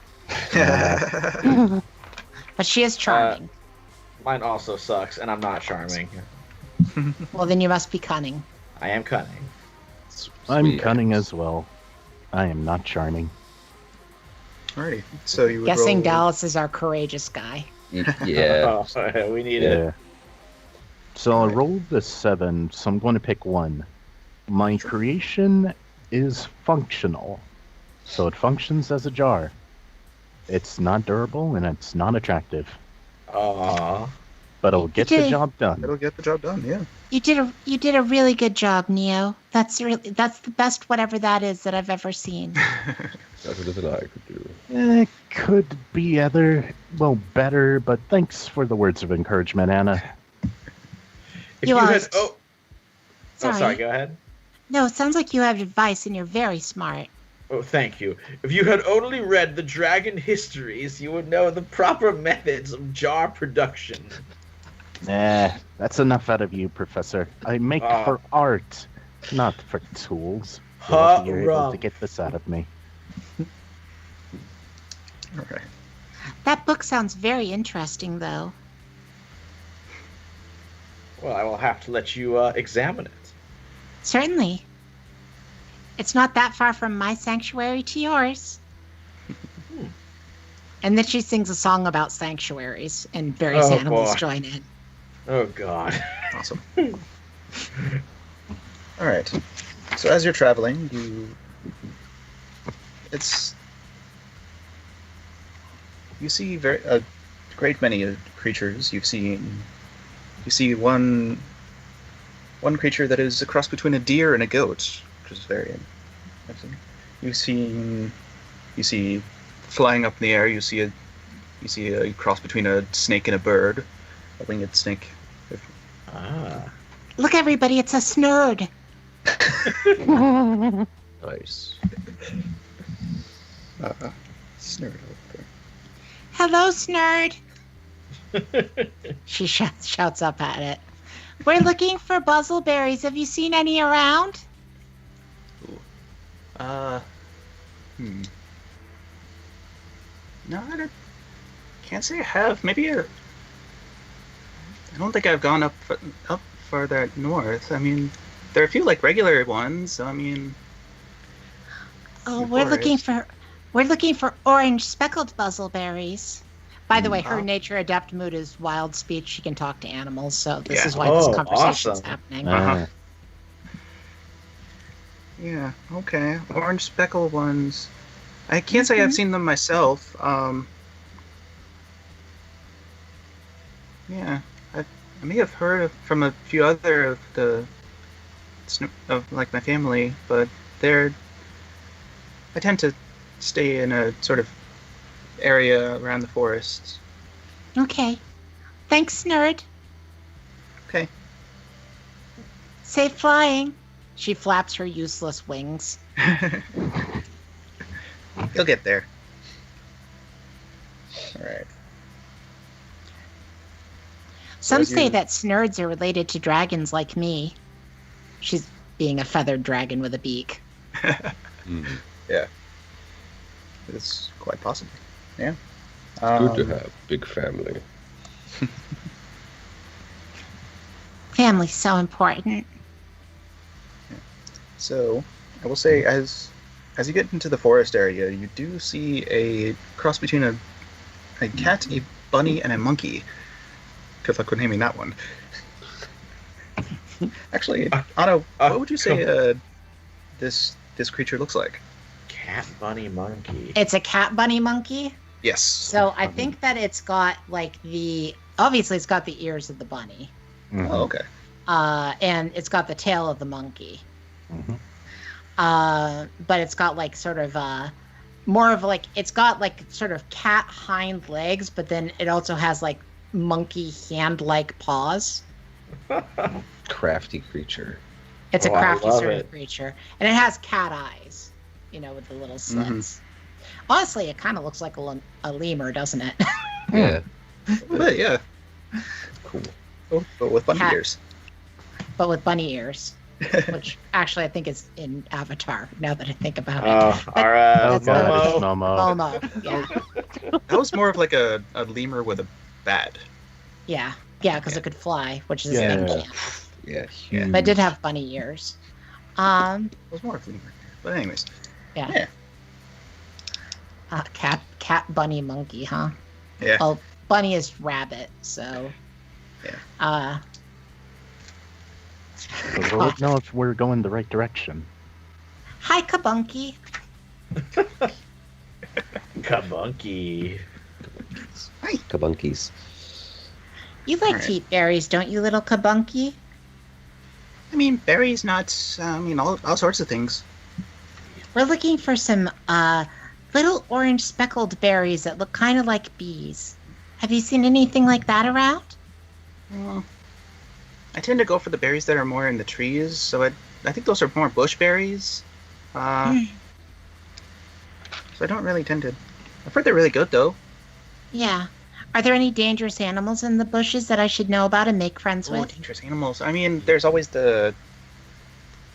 But she is charming. Mine also sucks, and I'm not charming. Well, then you must be cunning. I am cunning. I'm Sweet. cunning as well. I am not charming. Alrighty. So you would Guessing roll... Dallas is our courageous guy. Yeah. Oh, we need it. So I rolled a 7, so I'm going to pick 1. My creation is functional. So it functions as a jar. It's not durable and it's not attractive. Aw. But it'll get the did. job done. It'll get the job done, yeah. You did a really good job, Neo. That's the best whatever that is that I've ever seen. That's what I could do. It could be better, but thanks for the words of encouragement, Anna. If You you had... asked. Oh, Sorry. sorry, go ahead. No, it sounds like you have advice and you're very smart. Oh, thank you. If you had only read the dragon histories, you would know the proper methods of jar production. Nah, that's enough out of you, Professor. I make for art, not for tools. Ha, You're able rum. to get this out of me. Alright. That book sounds very interesting, though. Well, I will have to let you examine it. Certainly. It's not that far from my sanctuary to yours. And then she sings a song about sanctuaries, and various Oh, animals boy. join in. Oh, God. Awesome. Alright. So as you're traveling, you see a great many creatures. You see one creature that is a cross between a deer and a goat, which is very interesting. You see flying up in the air. You see a cross between a snake and a bird, a winged snake. Look, everybody, it's a snurd. Nice. Snurd over there. Hello, snurd. She shouts up at it. We're looking for buzzleberries. Have you seen any around? No, can't say I have. Maybe I don't think I've gone up farther north. I mean, there are a few like regular ones. I mean, Oh, Your we're looking for orange speckled buzzleberries. By the way, her Oh. nature adept mood is wild speech. She can talk to animals, so this Yeah. is why this Oh, conversation's awesome. happening. Uh-huh. Yeah. Okay. Orange speckle ones. I can't say I've seen them myself. Yeah. I may have heard from a few other of like my family, but I tend to stay in a sort of area around the forest. Okay. Thanks, nerd. Okay. Safe flying. She flaps her useless wings. You'll get there. All right. Some as say you- that snurds are related to dragons like me. She's being a feathered dragon with a beak. It's quite possible. Yeah. Good to have big family. Family's so important. So, I will say, as you get into the forest area, you do see a cross between a cat, a bunny, and a monkey. Good luck with naming that one. Actually, Anna, what would you say this creature looks like? Cat, bunny, monkey. It's a cat bunny monkey. Yes. So I think that it's got like obviously it's got the ears of the bunny. Oh, okay. And it's got the tail of the monkey. Mhm. But it's got like sort of more of like it's got like sort of cat hind legs, but then it also has like monkey hand-like paws. Crafty creature. It's a Oh, I crafty love sort it. of creature, and it has cat eyes, with the little slits. Honestly, it kind of looks like a lemur, doesn't it? Yeah. But yeah. Cool. But with bunny Cat. ears. But with bunny ears, which actually I think is in Avatar. Now that I think about it. Oh, our Oh That's god, it's Momo. Momo. Momo, yeah, That was more of like a lemur with a bat. yeah, because it could fly, which is Yeah. a thing can't. Yeah. Huge. But it did have bunny ears. It was more of a lemur. But anyways. Yeah. Yeah. Cat, bunny, monkey, huh? Yeah. Well, bunny is rabbit, so. Yeah. But we'll know if we're going the right direction. Hi, Kabunky. Kabunky. Kabunkies. You like Alright. to eat berries, don't you, little Kabunky? I mean, berries, nuts, all sorts of things. We're looking for some little orange speckled berries that look kind of like bees. Have you seen anything like that around? Well, I tend to go for the berries that are more in the trees, so I think those are more bush berries. So I don't really tend to. I've heard they're really good, though. Yeah. Are there any dangerous animals in the bushes that I should know about and make friends Oh, with? dangerous animals. I mean, there's always the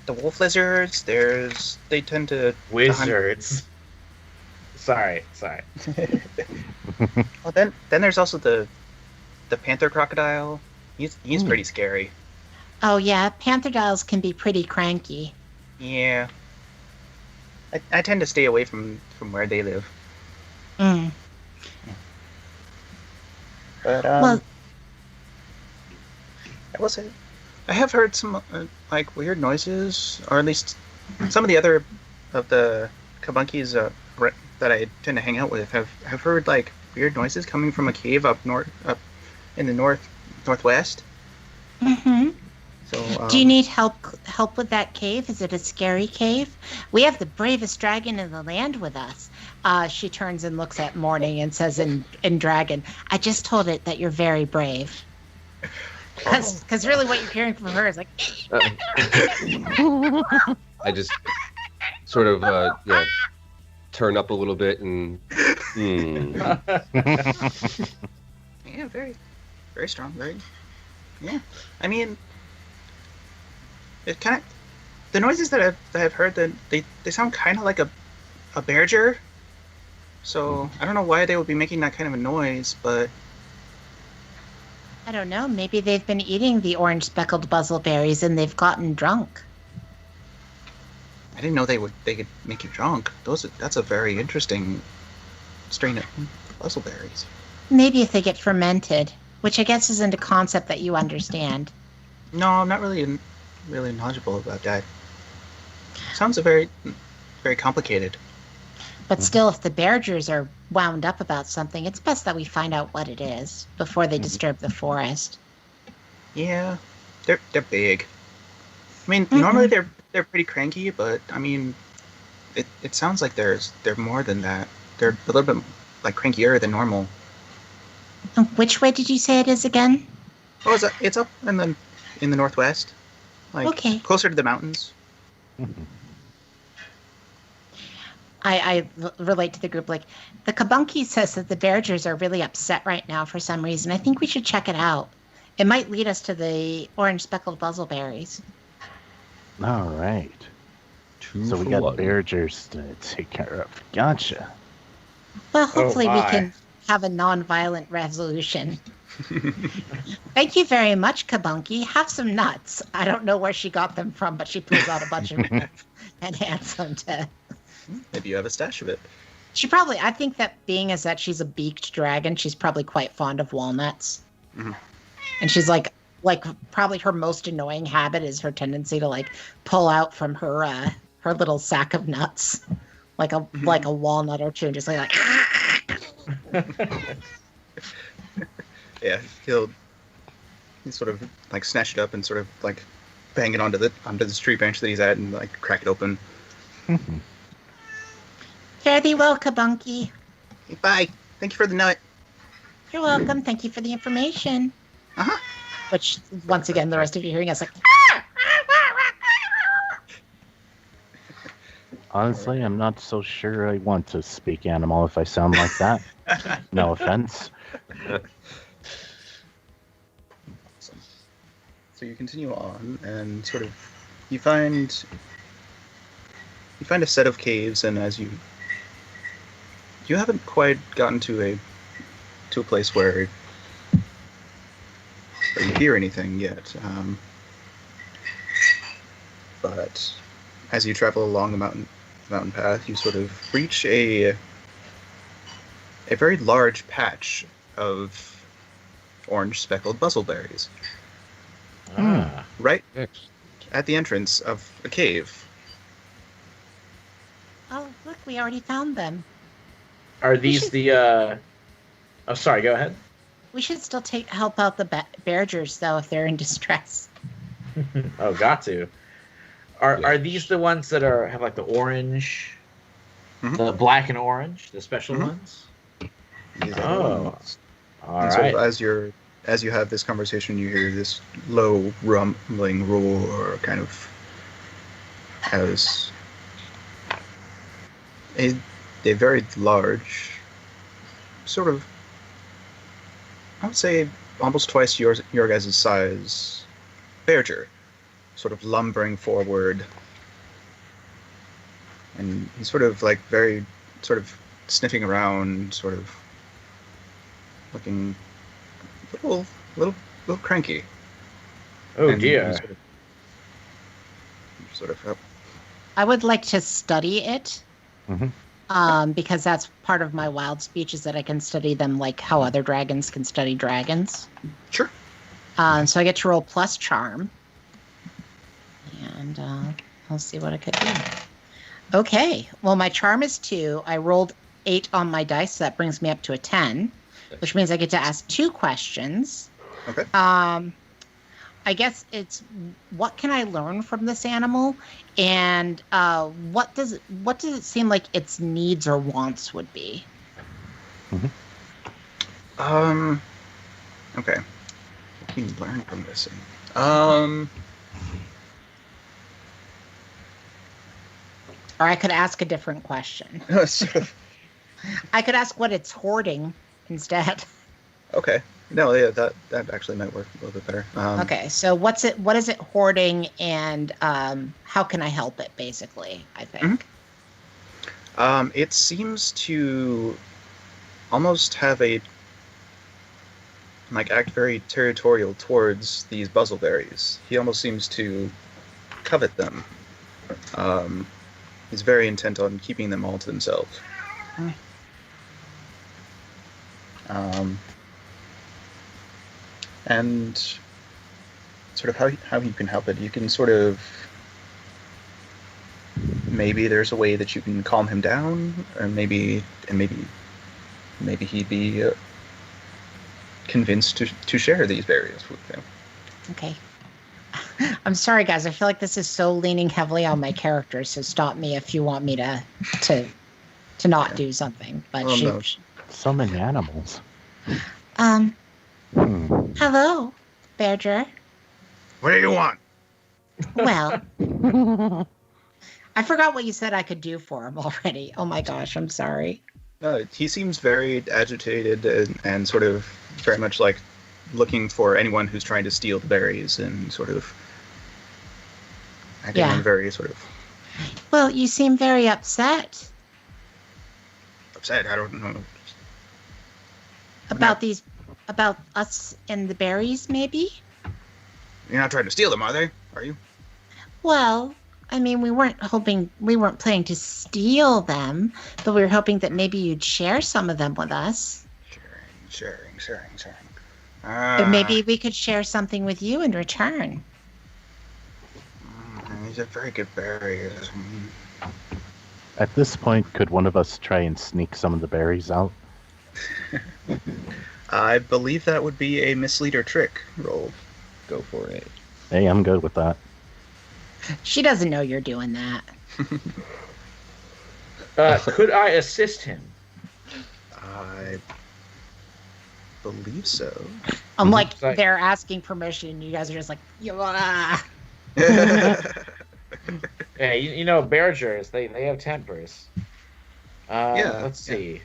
wolf lizards. They tend to. Wizards. Sorry. Well, then there's also the panther crocodile. He's pretty scary. Oh, yeah. Pantherdales can be pretty cranky. Yeah. I tend to stay away from where they live. Mm. But Well, I will say, I have heard some like weird noises, or at least some of the other of the kabunkis that I tend to hang out with have heard like weird noises coming from a cave up in the northwest. Mm-hmm. So Do you need help with that cave? Is it a scary cave? We have the bravest dragon in the land with us. She turns and looks at Morning and says in dragon, I just told it that you're very brave. Because really what you're hearing from her is like... I just sort of turn up a little bit and... Yeah, very, very strong, very... Yeah, I mean... It kind of... The noises that I've heard, they sound kind of like a bearger. So, I don't know why they would be making that kind of a noise, but... I don't know. Maybe they've been eating the orange speckled buzzleberries and they've gotten drunk. I didn't know they could make you drunk. That's a very interesting strain of buzzleberries. Maybe if they get fermented, which I guess isn't a concept that you understand. No, I'm not really knowledgeable about that. Sounds very, very complicated. But still, if the Beargers are wound up about something, it's best that we find out what it is before they disturb the forest. Yeah, they're big. I mean, normally they're pretty cranky, but I mean, it sounds like they're more than that. They're a little bit like crankier than normal. Which way did you say it is again? Oh, it's up in the northwest, like Okay. closer to the mountains. I relate to the group like the Kabunki says that the Beargers are really upset right now for some reason. I think we should check it out. It might lead us to the orange speckled buzzleberries. All right. So we got Beargers to take care of. Gotcha. Well, hopefully we my. can have a non-violent resolution. Thank you very much, Kabunki. Have some nuts. I don't know where she got them from, but she pulls out a bunch of them and hands them to... Maybe you have a stash of it. She probably, I think that being as that she's a beaked dragon, she's probably quite fond of walnuts. Mhm. And she's like probably her most annoying habit is her tendency to like pull out from her little sack of nuts, like a walnut or two, and just like Yeah, he'll sort of like snatch it up and sort of like bang it onto this tree branch that he's at and like crack it open. Fare thee well, Kabunki. Hey, bye. Thank you for the nut. You're welcome. Thank you for the information. Uh-huh. Which, once again, the rest of you hearing us like... Honestly, I'm not so sure I want to speak animal if I sound like that. No offense. So you continue on and sort of you find a set of caves, and as you haven't quite gotten to a place where you hear anything yet. But as you travel along the mountain path, you sort of reach a very large patch of orange speckled buzzleberries. Right at the entrance of a cave. Oh, look, we already found them. Are these the? Oh, sorry. Go ahead. We should still help out the Beargers, though, if they're in distress. Oh, got to. Are these the ones that have like the orange, the black and orange, the special ones? These are the ones. All and right. so as you have this conversation, you hear this low rumbling roar, kind of as a very large, sort of, I would say, almost twice your guys' size Bearger, sort of lumbering forward, and he's sort of like very sort of sniffing around, sort of looking a little cranky. Oh And dear. Sort of I would like to study it. Mhm. Because that's part of my wild speech is that I can study them like how other dragons can study dragons. Sure. So I get to roll plus charm. And I'll see what I could do. Okay. Well, my charm is 2. I rolled 8 on my dice, so that brings me up to a 10, which means I get to ask 2 questions. Okay. I guess it's what can I learn from this animal, and what does it seem like its needs or wants would be? Okay. What can you learn from this thing? Or I could ask a different question. Sort of. I could ask what it's hoarding instead. Okay. No, yeah, that actually might work a little bit better. Okay, so what is it hoarding, and how can I help it, basically, I think. It seems to almost have act very territorial towards these buzzleberries. He almost seems to covet them. He's very intent on keeping them all to himself. And sort of how you can help it, you can sort of, maybe there's a way that you can calm him down, or maybe he'd be convinced to share these berries with him. Okay. I'm sorry, guys. I feel like this is so leaning heavily on my character, so stop me if you want me to not do something. But No. So many animals. Hello, Berger. What do you want? Well, I forgot what you said I could do for him already. Oh my gosh, I'm sorry. He seems very agitated and sort of very much like looking for anyone who's trying to steal the berries, and sort of acting in very sort of Well, you seem very upset upset. I don't know. about us and the berries, maybe? You're not trying to steal them, are they? Are you? Well, I mean, we weren't planning to steal them, but we were hoping that maybe you'd share some of them with us. Sharing. Or maybe we could share something with you in return. These are very good berries. At this point, could one of us try and sneak some of the berries out? I believe that would be a misleader trick roll. Go for it. Hey, I'm good with that. She doesn't know you're doing that. Could I assist him? I believe so. I'm like, Like- they're asking permission, and you guys are just like, yeah. Yeah, you know, Bergers, they have tempers. Let's see.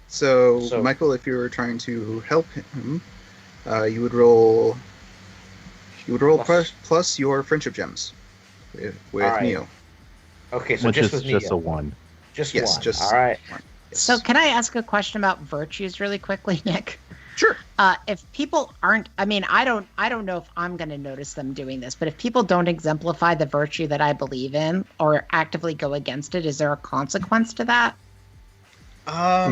So, So- Michael, if you were trying to help him, you would roll plus your friendship gems with Alright. Neo. Okay, so Which just is with just Neo. a 1. Just Yes, one. just All right. one. Yes. So can I ask a question about virtues really quickly, Nick? Sure. If people aren't, I mean, I don't know if I'm going to notice them doing this, but if people don't exemplify the virtue that I believe in or actively go against it, is there a consequence to that? I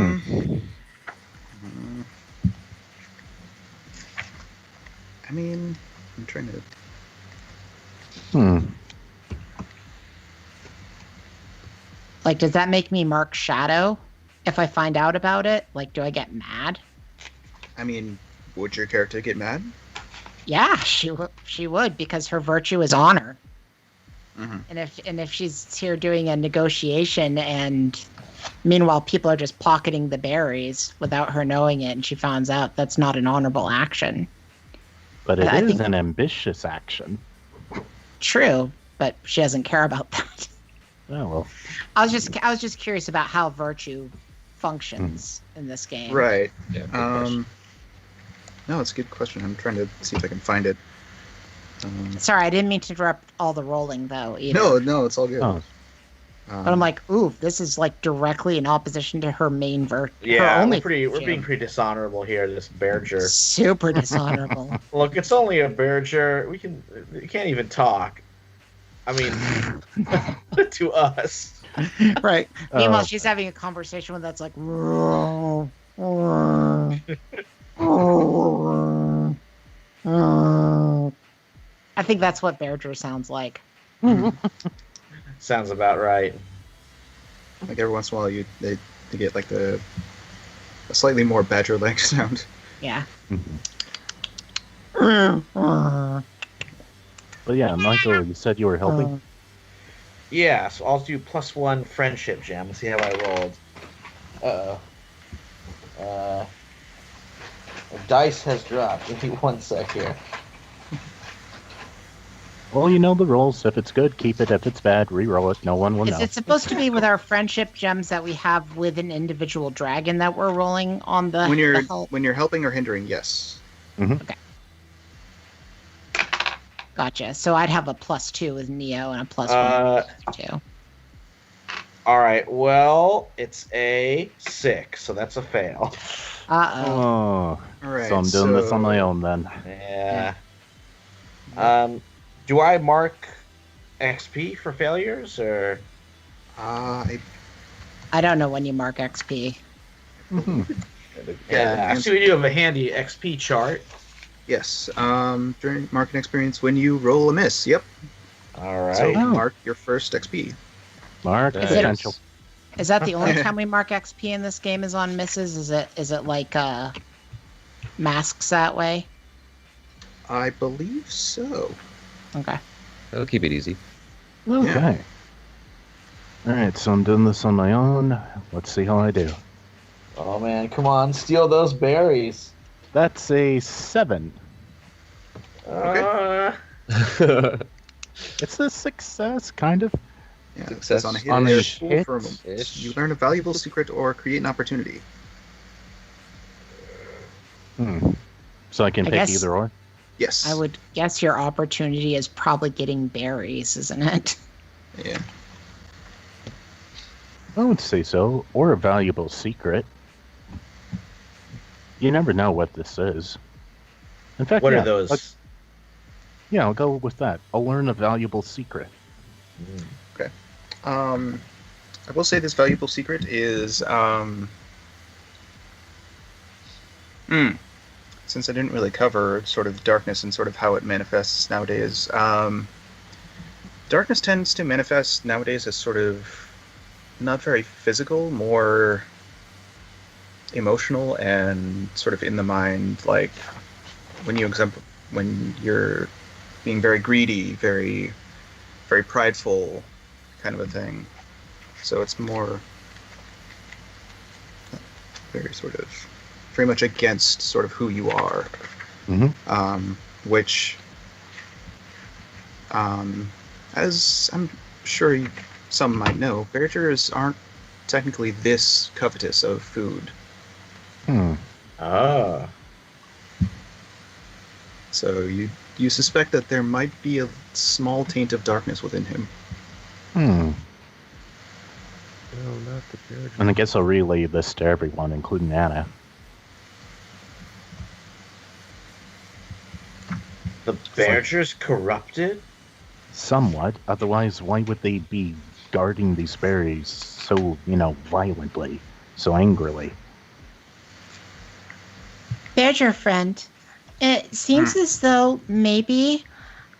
mean, I'm trying to. Like, does that make me mark shadow if I find out about it? Like, do I get mad? I mean, would your character get mad? Yeah, she would, because her virtue is honor. Mm-hmm. And if she's here doing a negotiation, and meanwhile people are just pocketing the berries without her knowing it, and she finds out, that's not an honorable action. But it I is think- an ambitious action. True, but she doesn't care about that. Oh, well. I was just curious about how virtue functions in this game. Right. Yeah, good question. No, it's a good question. I'm trying to see if I can find it. Sorry, I didn't mean to interrupt all the rolling though. Either. No, it's all good. Oh. But I'm like, ooh, this is like directly in opposition to her main virtue. Yeah, we're being pretty dishonorable here. This Berger. Super dishonorable. Look, it's only a Berger. We can't even talk. I mean, to us. Right. Meanwhile, Oh. she's having a conversation with that's like. I think that's what Berger sounds like. Sounds about right. Like every once in a while, they get like a slightly more badger-like sound. Yeah. But yeah, Michael, you said you were helping? Yeah, so I'll do +1 friendship gem. Let's see how I rolled. The dice has dropped. Give me 1 sec here. Well, you know the rules. If it's good, keep it. If it's bad, re-roll it. No one will know. Is it supposed to be with our friendship gems that we have with an individual dragon that we're rolling on the help? When you're helping or hindering, yes. Mm-hmm. Okay. Gotcha. So I'd have a +2 with Neo and a +1 with 2. All right. Well, it's a 6, so that's a fail. Uh-oh. Oh, All right. so I'm doing this on my own then. Yeah. Do I mark XP for failures or? I I don't know when you mark XP. Mm-hmm. Yeah. Actually, we do have a handy XP chart. yes. During market experience, when you roll a miss, yep. All right. So Oh. mark your first XP. Mark Is potential. Is that the only time we mark XP in this game is on misses? Is it like masks that way? I believe so. Okay. That'll keep it easy. Okay. All right, so I'm doing this on my own. Let's see how I do. Oh man, come on, steal those berries. That's a 7. It's a success, kind of. Yeah, it Success says on a hit, on or a fool hit. for a moment. Ish. You learn a valuable secret or create an opportunity. So I can I pick guess- either or. Yes. I would guess your opportunity is probably getting berries, isn't it? Yeah. I would say so. Or a valuable secret. You never know what this is. In fact, What yeah, are those? Yeah, I'll go with that. I'll learn a valuable secret. I will say this valuable secret is since I didn't really cover sort of darkness and sort of how it manifests nowadays. Darkness tends to manifest nowadays as sort of not very physical, more emotional and sort of in the mind. Like when you're being very greedy, very very prideful, kind of a thing. So it's more very sort of very much against sort of who you are, which, as I'm sure some might know, Vergers aren't technically this covetous of food. Ah. So you suspect that there might be a small taint of darkness within him. No, not the bear. And I guess I'll relay this to everyone, including Anna. The Badger's corrupted? Somewhat. Otherwise, why would they be guarding these berries so, violently, so angrily? Badger friend, it seems as though maybe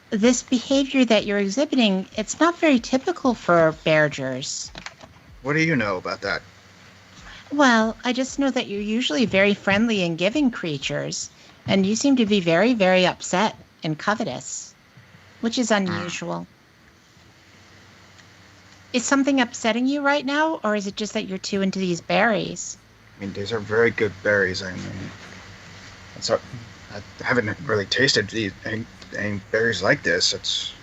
this behavior that you're exhibiting, it's not very typical for Badgers. What do you know about that? Well, I just know that you're usually very friendly and giving creatures, and you seem to be very, very upset and covetous, which is unusual. Is something upsetting you right now, or is it just that you're too into these berries? I mean, these are very good berries. I mean, I haven't really tasted any berries like this.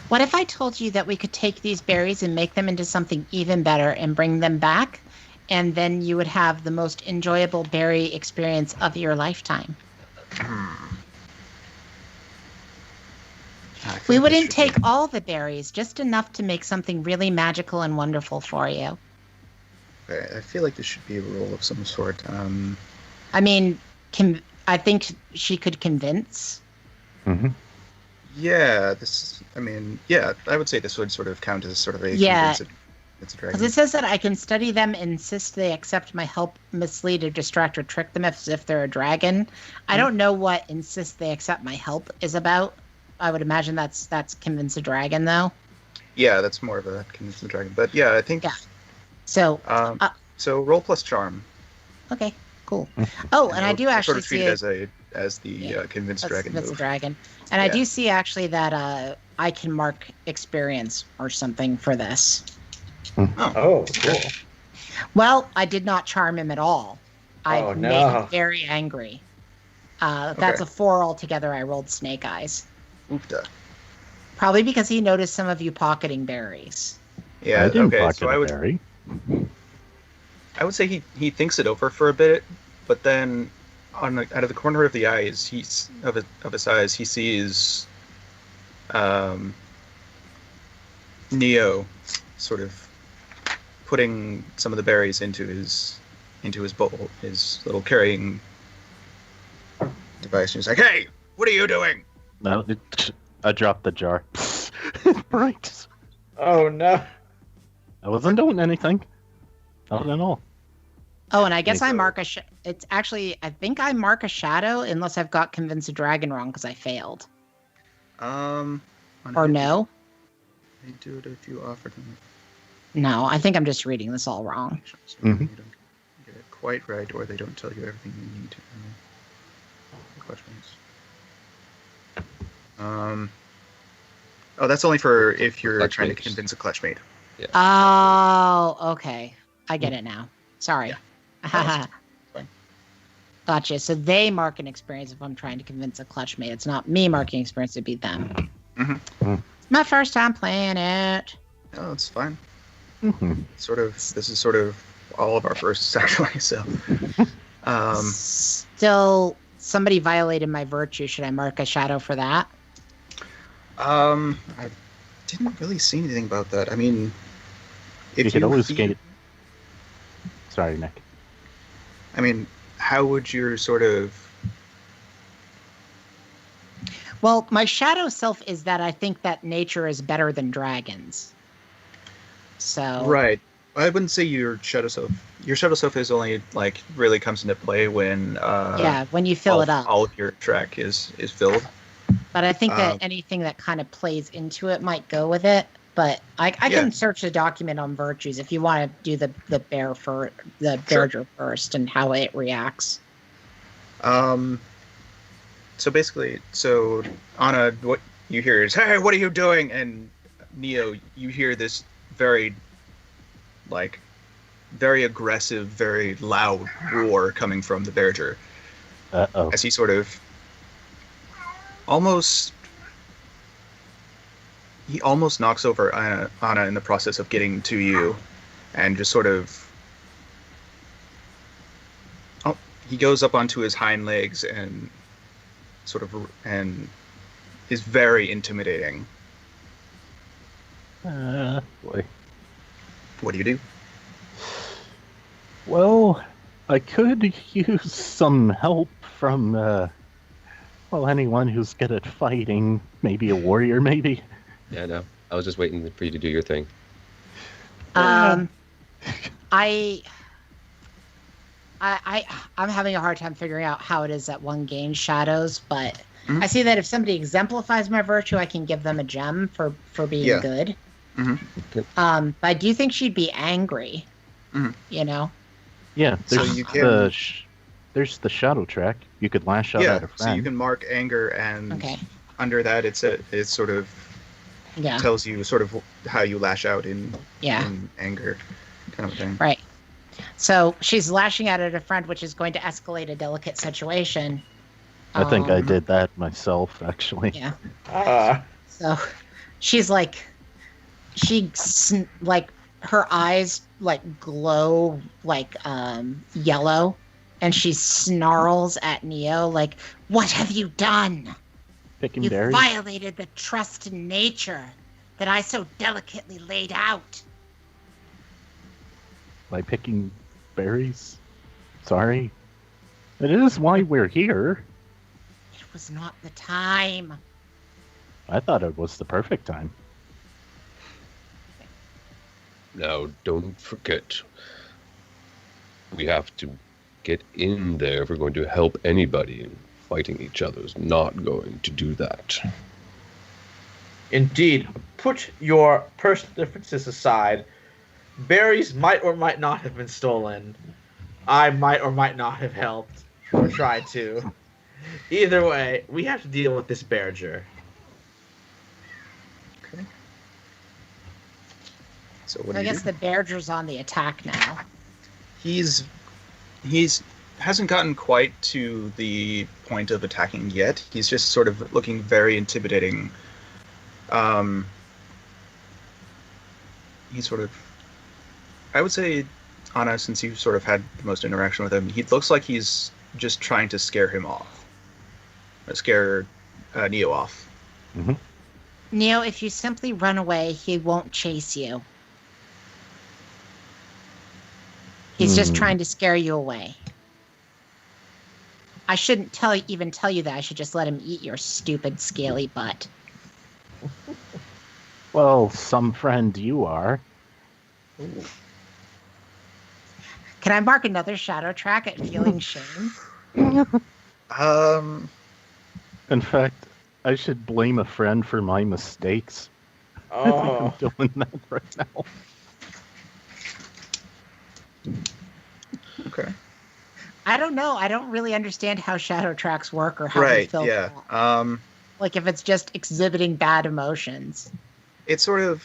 What if I told you that we could take these berries and make them into something even better and bring them back, and then you would have the most enjoyable berry experience of your lifetime? We wouldn't take all the berries, just enough to make something really magical and wonderful for you. I feel like this should be a rule of some sort. I mean, I think she could convince. Yeah, I would say this would sort of count as sort of a Yeah. convince it's a Because dragon. it says that I can study them, insist they accept my help, mislead or distract or trick them as if they're a dragon. I don't know what insist they accept my help is about. I would imagine that's convince a dragon, though. Yeah, that's more of a convince the dragon. But yeah, I think. Yeah. So, So roll plus charm. okay, cool. Oh, and I do We'll actually sort of treat see it as the convince dragon convince a move. dragon, and I Yeah. do see actually that I can mark experience or something for this. Oh, cool. Well, I did not charm him at all. I Oh, made no. him very angry. That's Okay. a 4 altogether. I rolled snake eyes. Oofda. Probably because he noticed some of you pocketing berries. Yeah. I didn't Okay. pocket So a I would berry. say he thinks it over for a bit, but then out of the corner of the eyes, of his eyes, he sees Neo sort of putting some of the berries into his bowl, his little carrying device. And he's like, "Hey, what are you doing?" No, I dropped the jar. Right. Oh, no. I wasn't doing anything. Not at all. Oh, and I guess I So- mark it's actually, I think I mark a shadow unless I've got convince a dragon wrong because I failed. On Or hit, no? They do it if you offer them. No, I think I'm just reading this all wrong. So Mhm. You don't get it quite right, or they don't tell you everything you need to know. Questions. Oh, that's only for if you're Clutch trying to mates. convince a clutchmate. Oh, okay. I get it now. Sorry. Yeah. Fine. Gotcha. So they mark an experience if I'm trying to convince a clutch mate. It's not me marking experience, it'd be them. Mhm. It's my first time playing it. Oh, it's fine. Mhm. This is sort of all of our firsts actually. So, Still, somebody violated my virtue. Should I mark a shadow for that? I didn't really see anything about that. I mean, if You could always feed- get. Sorry, Nick. I mean, how would your sort of Well, my shadow self is that I think that nature is better than dragons. So right? I wouldn't say your shadow self. Your shadow self is only like really comes into play when yeah, when you fill it up. all of your track is filled. But I think that Um, anything that kind of plays into it might go with it. But I Yeah. can search the document on virtues if you want to do the bear for the Sure. bear first and how it reacts. So basically, Anna, what you hear is, "Hey, what are you doing?" And Neo, you hear this very aggressive, very loud roar coming from the Berger Uh-oh. as he sort of almost knocks over Anna in the process of getting to you, and just sort of he goes up onto his hind legs and is very intimidating. Boy. What do you do? Well, I could use some help from, anyone who's good at fighting. Maybe a warrior, maybe. Yeah, no. I was just waiting for you to do your thing. I'm having a hard time figuring out how it is that one gains shadows, but Mhm. I see that if somebody exemplifies my virtue, I can give them a gem for being Yeah. good. Mhm. But I do think she'd be angry. Mhm. You know? Yeah, So there's you can- there's the shadow track. You could lash out Yeah, at a friend. so you can mark anger, and Okay. under that it sort of Yeah. tells you sort of how you lash out in Yeah. anger, kind of thing. Right. So she's lashing out at a friend, which is going to escalate a delicate situation. I think I Um, did that myself, actually. Yeah. Ah. So she's like, her eyes like glow like yellow, and she snarls at Neo like, "What have you done? Picking You berries. violated the trust in nature that I so delicately laid out." By picking berries. Sorry. It is why we're here. It was not the time. I thought it was the perfect time. Now, don't forget, we have to get in there if we're going to help anybody. And fighting each other is not going to do that. Indeed, put your personal differences aside. Berries might or might not have been stolen. I might or might not have helped or tried to. Either way, we have to deal with this Berger. Okay. So what I do you guess do? the Berger's on the attack now. He's hasn't gotten quite to the point of attacking yet. He's just sort of looking very intimidating. He's sort of, I would say, Anna, since you sort of had the most interaction with him, he looks like he's just trying to scare him off, or scare Neo off. Mm-hmm. Neo, if you simply run away, he won't chase you. He's just trying to scare you away. I shouldn't even tell you that. I should just let him eat your stupid scaly butt. Well, some friend you are. Can I mark another shadow track at feeling shame? Um, In fact, I should blame a friend for my mistakes. Oh, I'm doing that right now. okay. I don't know. I don't really understand how shadow tracks work or how they Right, feel. yeah. Like if it's just exhibiting bad emotions. It's sort of,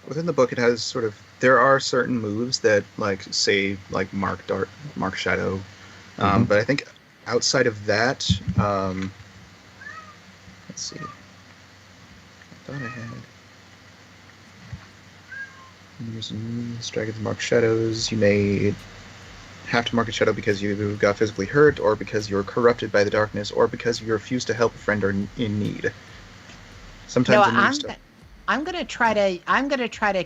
within the book, it has sort of, there are certain moves that, like, say, like, mark shadow. But I think outside of that, let's see. I thought I had. Using dragons mark shadows. You may have to mark a shadow because you got physically hurt, or because you're corrupted by the darkness, or because you refuse to help a friend or in need. Sometimes No, a new stuff. I'm gonna try to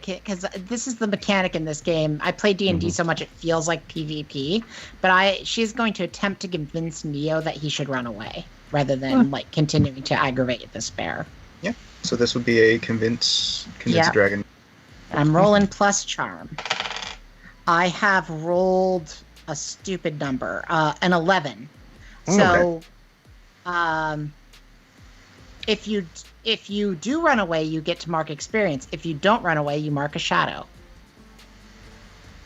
because this is the mechanic in this game. I play D&D so much it feels like PvP, but she's going to attempt to convince Neo that he should run away rather than like continuing to aggravate this bear. Yeah. So this would be a convince Yeah. dragon. I'm rolling plus charm. I have rolled a stupid number, an 11. So, if you do run away, you get to mark experience. If you don't run away, you mark a shadow.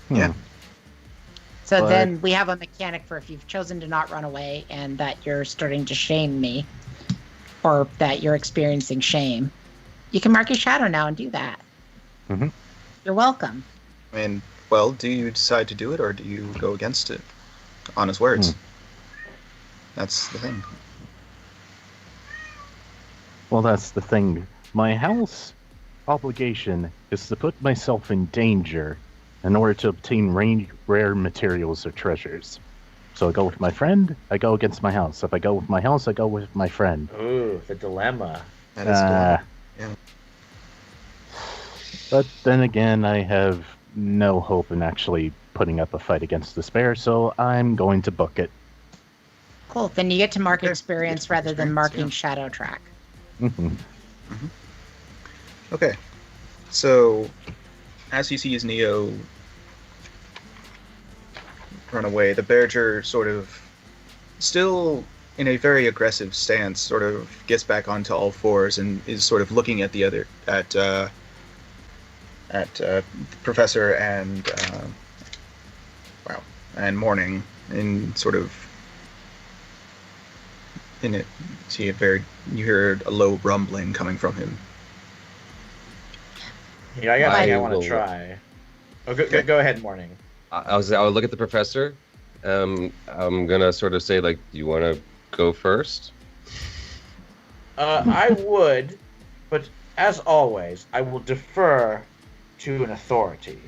Yeah. So But- then we have a mechanic for if you've chosen to not run away and that you're starting to shame me, or that you're experiencing shame, you can mark your shadow now and do that. Mhm. You're welcome. And well, do you decide to do it, or do you go against it? On his words. That's the thing. Well, that's the thing. My house obligation is to put myself in danger in order to obtain rare materials or treasures. So I go with my friend, I go against my house. If I go with my house, I go with my friend. ooh, the dilemma. That is dilemma. Yeah. But then again, I have no hope in actually putting up a fight against despair, so I'm going to book it. Cool. Then you get to mark Okay. experience rather than Experience, marking yeah. shadow track. Mhm. Okay. So, as he sees Neo run away, the Berger sort of, still in a very aggressive stance, sort of gets back onto all fours and is sort of looking at the other at Professor and and Morning in sort of in it. See it very. You hear a low rumbling coming from him. Yeah, I got something I I want will- to try. Oh, go ahead, Morning. I'll look at the professor. I'm gonna sort of say, like, do you want to go first? I would, but as always, I will defer to an authority.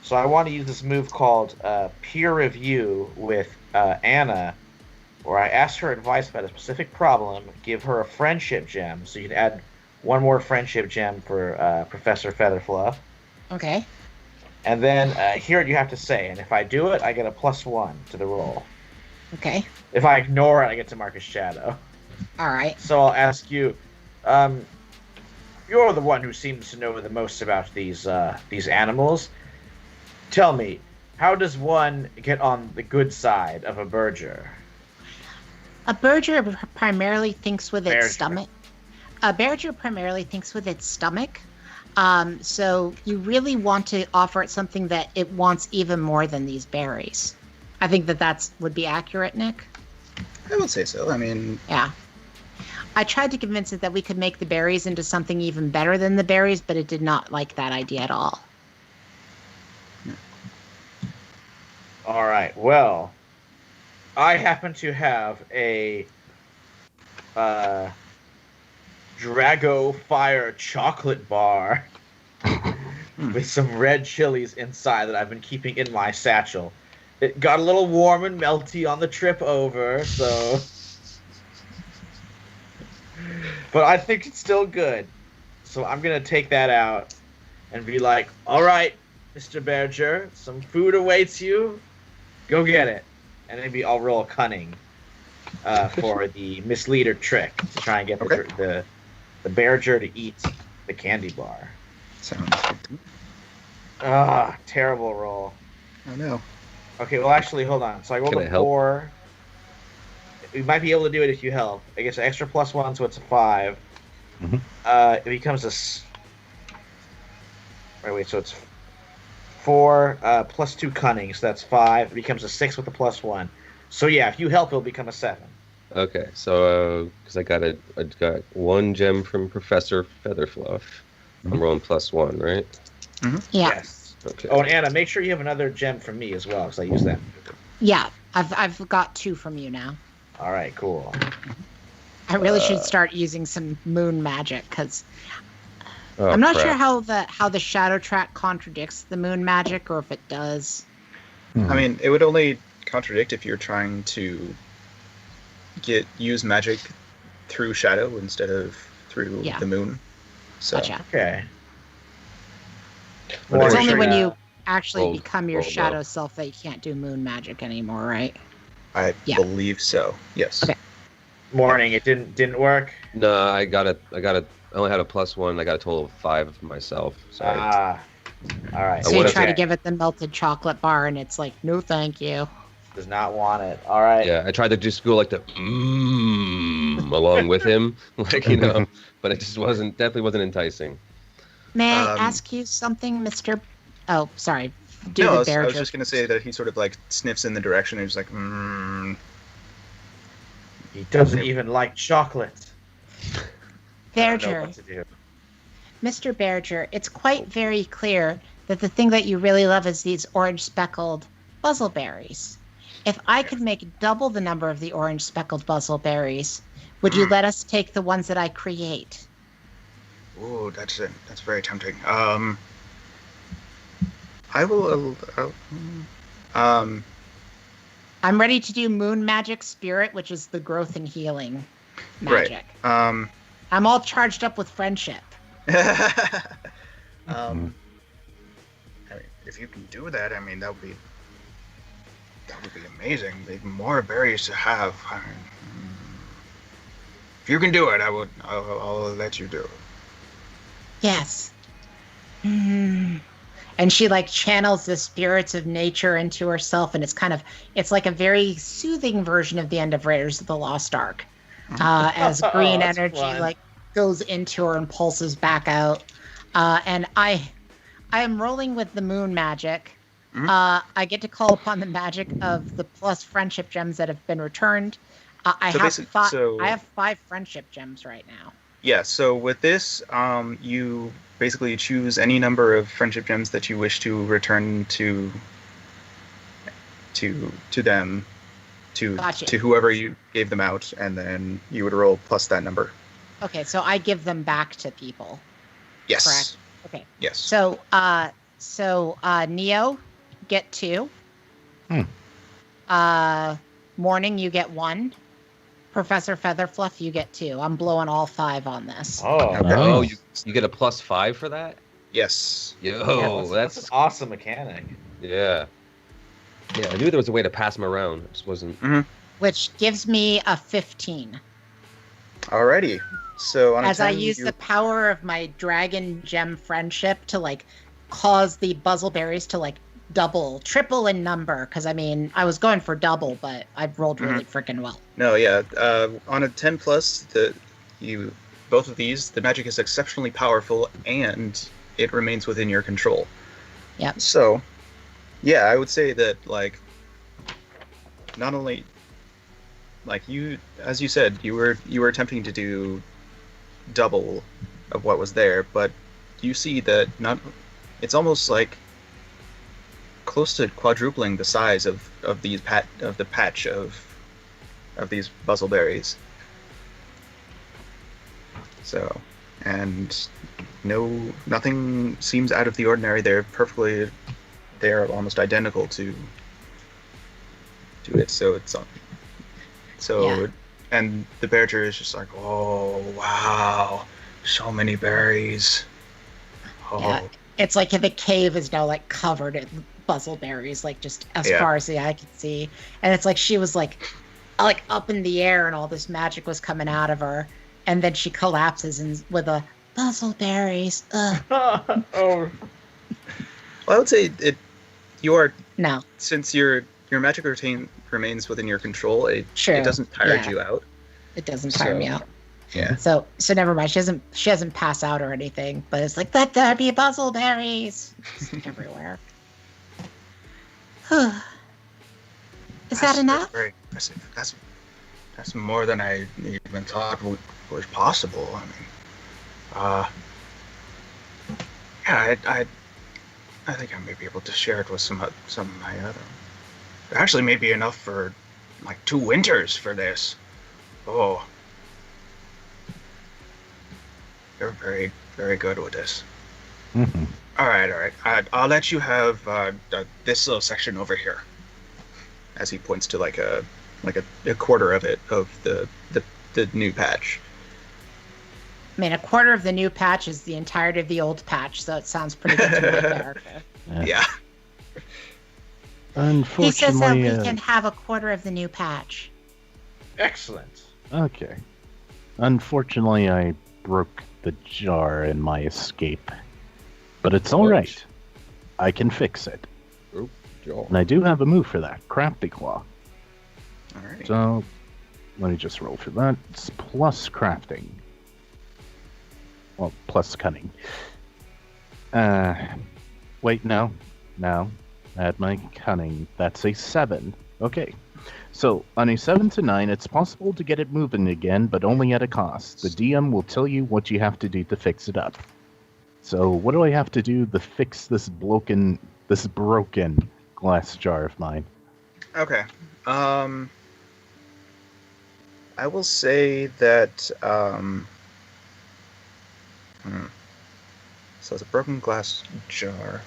So I want to use this move called peer review with Anna, where I ask her advice about a specific problem, give her a friendship gem, so you can add one more friendship gem for Professor Featherfluff, Okay. and then hear what you have to say. And if I do it, I get a +1 to the roll. Okay. If I ignore it, I get to mark a shadow. All right. So I'll ask you. You're the one who seems to know the most about these animals. Tell me, how does one get on the good side of a Berger? A berger primarily thinks with its Berger. stomach. A berger primarily thinks with its stomach. So you really want to offer it something that it wants even more than these berries. I think that would be accurate, Nick. I would say so. I mean, Yeah. I tried to convince it that we could make the berries into something even better than the berries, but it did not like that idea at all. All right. Well, I happen to have a Drago Fire chocolate bar with some red chilies inside that I've been keeping in my satchel. It got a little warm and melty on the trip over, so. But I think it's still good. So I'm going to take that out and be like, all right, Mr. Berger, some food awaits you. Go get it. And maybe I'll roll cunning for the misleader trick to try and get the Berger to eat the candy bar. sounds good to me. Ah, terrible roll. Oh no. Okay, well, actually, hold on. So I rolled Can I a help? 4. We might be able to do it if you help. I guess an extra +1, so it's a 5. It becomes a. Wait, so it's 4 +2 cunning, so that's 5. It becomes a 6 with a +1. So yeah, if you help, it'll become a 7. Okay, so because I got 1 gem from Professor Featherfluff, I'm rolling +1, right? Yeah. Yes. Okay. Oh, and Anna, make sure you have another gem from me as well, because I use that. Yeah. I've got 2 from you now. All right, cool. I really should start using some moon magic because Oh, I'm not crap. sure how the shadow track contradicts the moon magic or if it does. I mean, it would only contradict if you're trying to use magic through shadow instead of through Yeah. the moon. So Gotcha. Okay. But It's Or only should when I- you actually roll- become your roll shadow low. self that you can't do moon magic anymore, right? I Yeah. believe so. Yes. Okay. Morning. It didn't work. No, I only had a +1. I got a total of 5 myself. Sorry. Ah. All right. So you would've- try to give it the melted chocolate bar, and it's like, no, thank you. Does not want it. All right. Yeah, I tried to just go like the along with him, like but it just definitely wasn't enticing. May I Um, ask you something, Mr. Oh, sorry. Do No, the I was bear just joke. going to say that he sort of like sniffs in the direction and he's like, He doesn't even like chocolate. I don't know Berger, what to do. Mr. Berger, it's quite very clear that the thing that you really love is these orange speckled buzzleberries. If I could make double the number of the orange speckled buzzleberries, would you let us take the ones that I create? "Ooh, that's very tempting." I will. I'm ready to do moon magic spirit, which is the growth and healing magic. Right. I'm all charged up with friendship. I mean, if you can do that, I mean that would be amazing. The more berries to have. I mean, if you can do it, I'll let you do it. Yes. And she like channels the spirits of nature into herself, and it's like a very soothing version of the end of Raiders of the Lost Ark. As green That's energy fun. like goes into her and pulses back out. And I am rolling with the moon magic. I get to call upon the magic of the plus friendship gems that have been returned. I So have basi- five. so- I have 5 friendship gems right now. Yeah. So with this, you basically choose any number of friendship gems that you wish to return to them, Gotcha. to whoever you gave them out, and then you would roll plus that number. Okay, so I give them back to people. Yes. Correct. Okay. Yes. So Neo, get 2. Hmm. Morning, you get 1. Professor Featherfluff, you get 2. I'm blowing all 5 on this. Oh, Okay. Oh, Nice. you get a +5 for that? Yes. Yo, that's that's an awesome mechanic. yeah. Yeah, I knew there was a way to pass them around. It just wasn't. Which gives me a 15. Alrighty. So on a As I 10, use you- the power of my dragon gem friendship to like cause the buzzleberries to like double, triple in number, because I mean, I was going for double, but I rolled really freaking well. No, yeah. On a 10 plus, both of these, the magic is exceptionally powerful and it remains within your control. Yep. So, yeah, I would say that, like, not only, like, you, as you said, you were attempting to do double of what was there, but you see that it's almost like close to quadrupling the size of the patch of these buzzleberries. So, and nothing seems out of the ordinary. They're almost identical to it. So Yeah. and the bearger is just like, oh wow, so many berries. Oh. Yeah. It's like the cave is now like covered in buzzleberries, like just as Yeah. far as the eye can see. And it's like she was like up in the air and all this magic was coming out of her. And then she collapses and with a buzzleberries. Ugh. Oh, Well, I would say No. since your magic remains within your control, it True. doesn't tire Yeah. you out. It doesn't tire me out. Yeah. So never mind. She hasn't passed out or anything, but it's like, let there be buzzleberries everywhere. Is that enough? That's very impressive. That's more than I even thought was possible. I mean, yeah, I think I may be able to share it with some of my other. It actually may be enough for like 2 winters for this. Oh, you're very, very good with this. Mhm. All right. I'll let you have this little section over here, as he points to like a quarter of the new patch. I mean, a quarter of the new patch is the entirety of the old patch, so it sounds pretty good to my character. Yeah. He Unfortunately, says that we can have a quarter of the new patch. excellent. Okay. Unfortunately, I broke the jar in my escape. But it's alright. I can fix it. Joel. And I do have a move for that, Crafty Claw. All right. So, let me just roll for that. It's plus crafting. Well, plus cunning. Wait, no. Add my cunning. That's a 7. Okay. So, on a 7 to 9, it's possible to get it moving again, but only at a cost. The DM will tell you what you have to do to fix it up. So, what do I have to do to fix this broken glass jar of mine? Okay. I will say that. So it's a broken glass jar.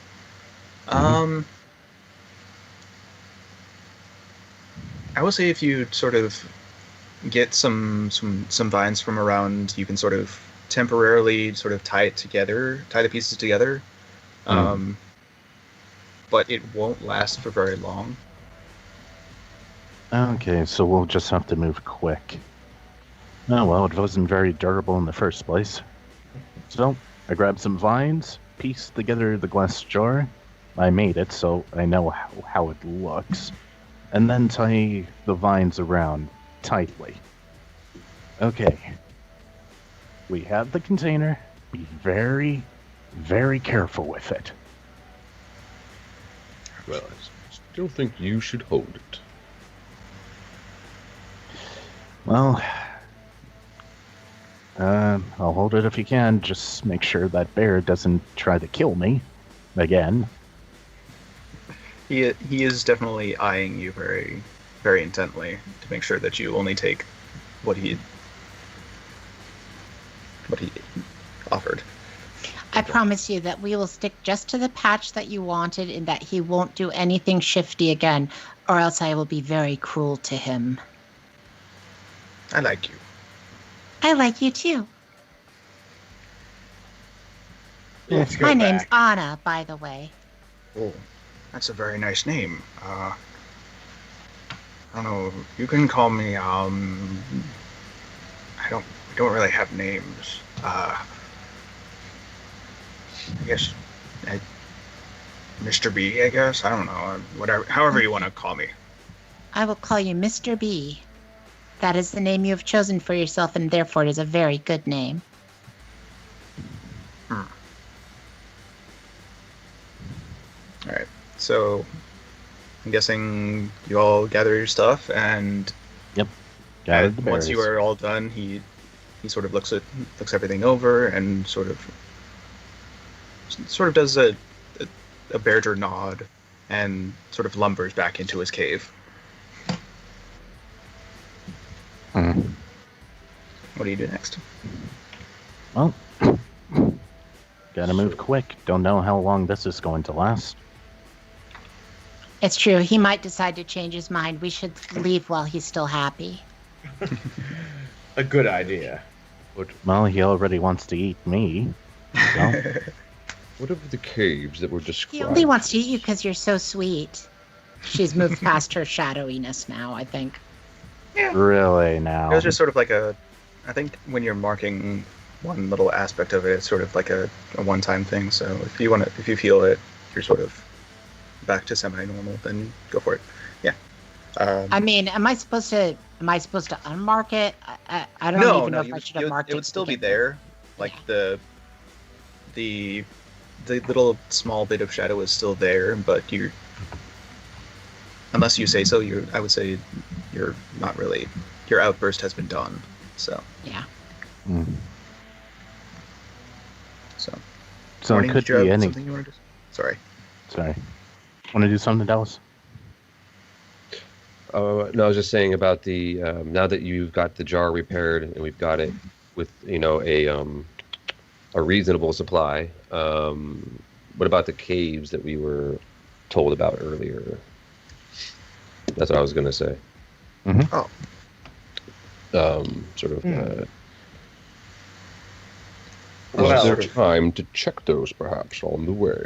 I will say if you sort of get some vines from around, you can sort of temporarily sort of tie the pieces together. But it won't last for very long. Okay, so we'll just have to move quick. Oh well, it wasn't very durable in the first place. So, I grabbed some vines, pieced together the glass jar. I made it, so I know how it looks. And then tie the vines around tightly. Okay. We have the container. Be very, very careful with it. Well, I still think you should hold it. Well, I'll hold it if you can. Just make sure that bear doesn't try to kill me again. He is definitely eyeing you very, very intently to make sure that you only take what he offered. I promise you that we will stick just to the patch that you wanted and that he won't do anything shifty again, or else I will be very cruel to him. I like you. I like you too. Let's go My name's back. Anna, by the way. Oh, that's a very nice name. I don't know. You can call me. We don't really have names. I guess Mr. B, I guess. I don't know. Whatever, however you want to call me. I will call you Mr. B. That is the name you have chosen for yourself, and therefore it is a very good name. All right. So, I'm guessing you all gather your stuff, and Gathered the once you berries. are all done, he sort of looks everything over and sort of does a Berger nod and sort of lumbers back into his cave. Mhm. What do you do next? Well, gotta move quick. Don't know how long this is going to last. It's true. He might decide to change his mind. We should leave while he's still happy. A good idea. Well, he already wants to eat me. So, What of the caves that were He described? only wants to eat you because you're so sweet. She's moved past her shadowiness now, I think. really It now. was just sort of like I think when you're marking one little aspect of it, it's sort of like a one-time thing. So if you feel it, you're sort of back to semi-normal, then go for it. Yeah. I mean, am I supposed to unmark it? I don't even know if I should have marked it. It would to still be begin there. Like the little small bit of shadow is still there, but unless you say so, I would say you're not really. Your outburst has been done. So with. Yeah. Mm. so. So Morning, it could did you be have any. something you wanted to? Sorry. Sorry. Want to do something, Dallas? No, I was just saying about the now that you've got the jar repaired and we've got it with a reasonable supply. What about the caves that we were told about earlier? That's what I was going to say. Mhm. Oh. Sort of. Well- Is there time to check those, perhaps, on the way?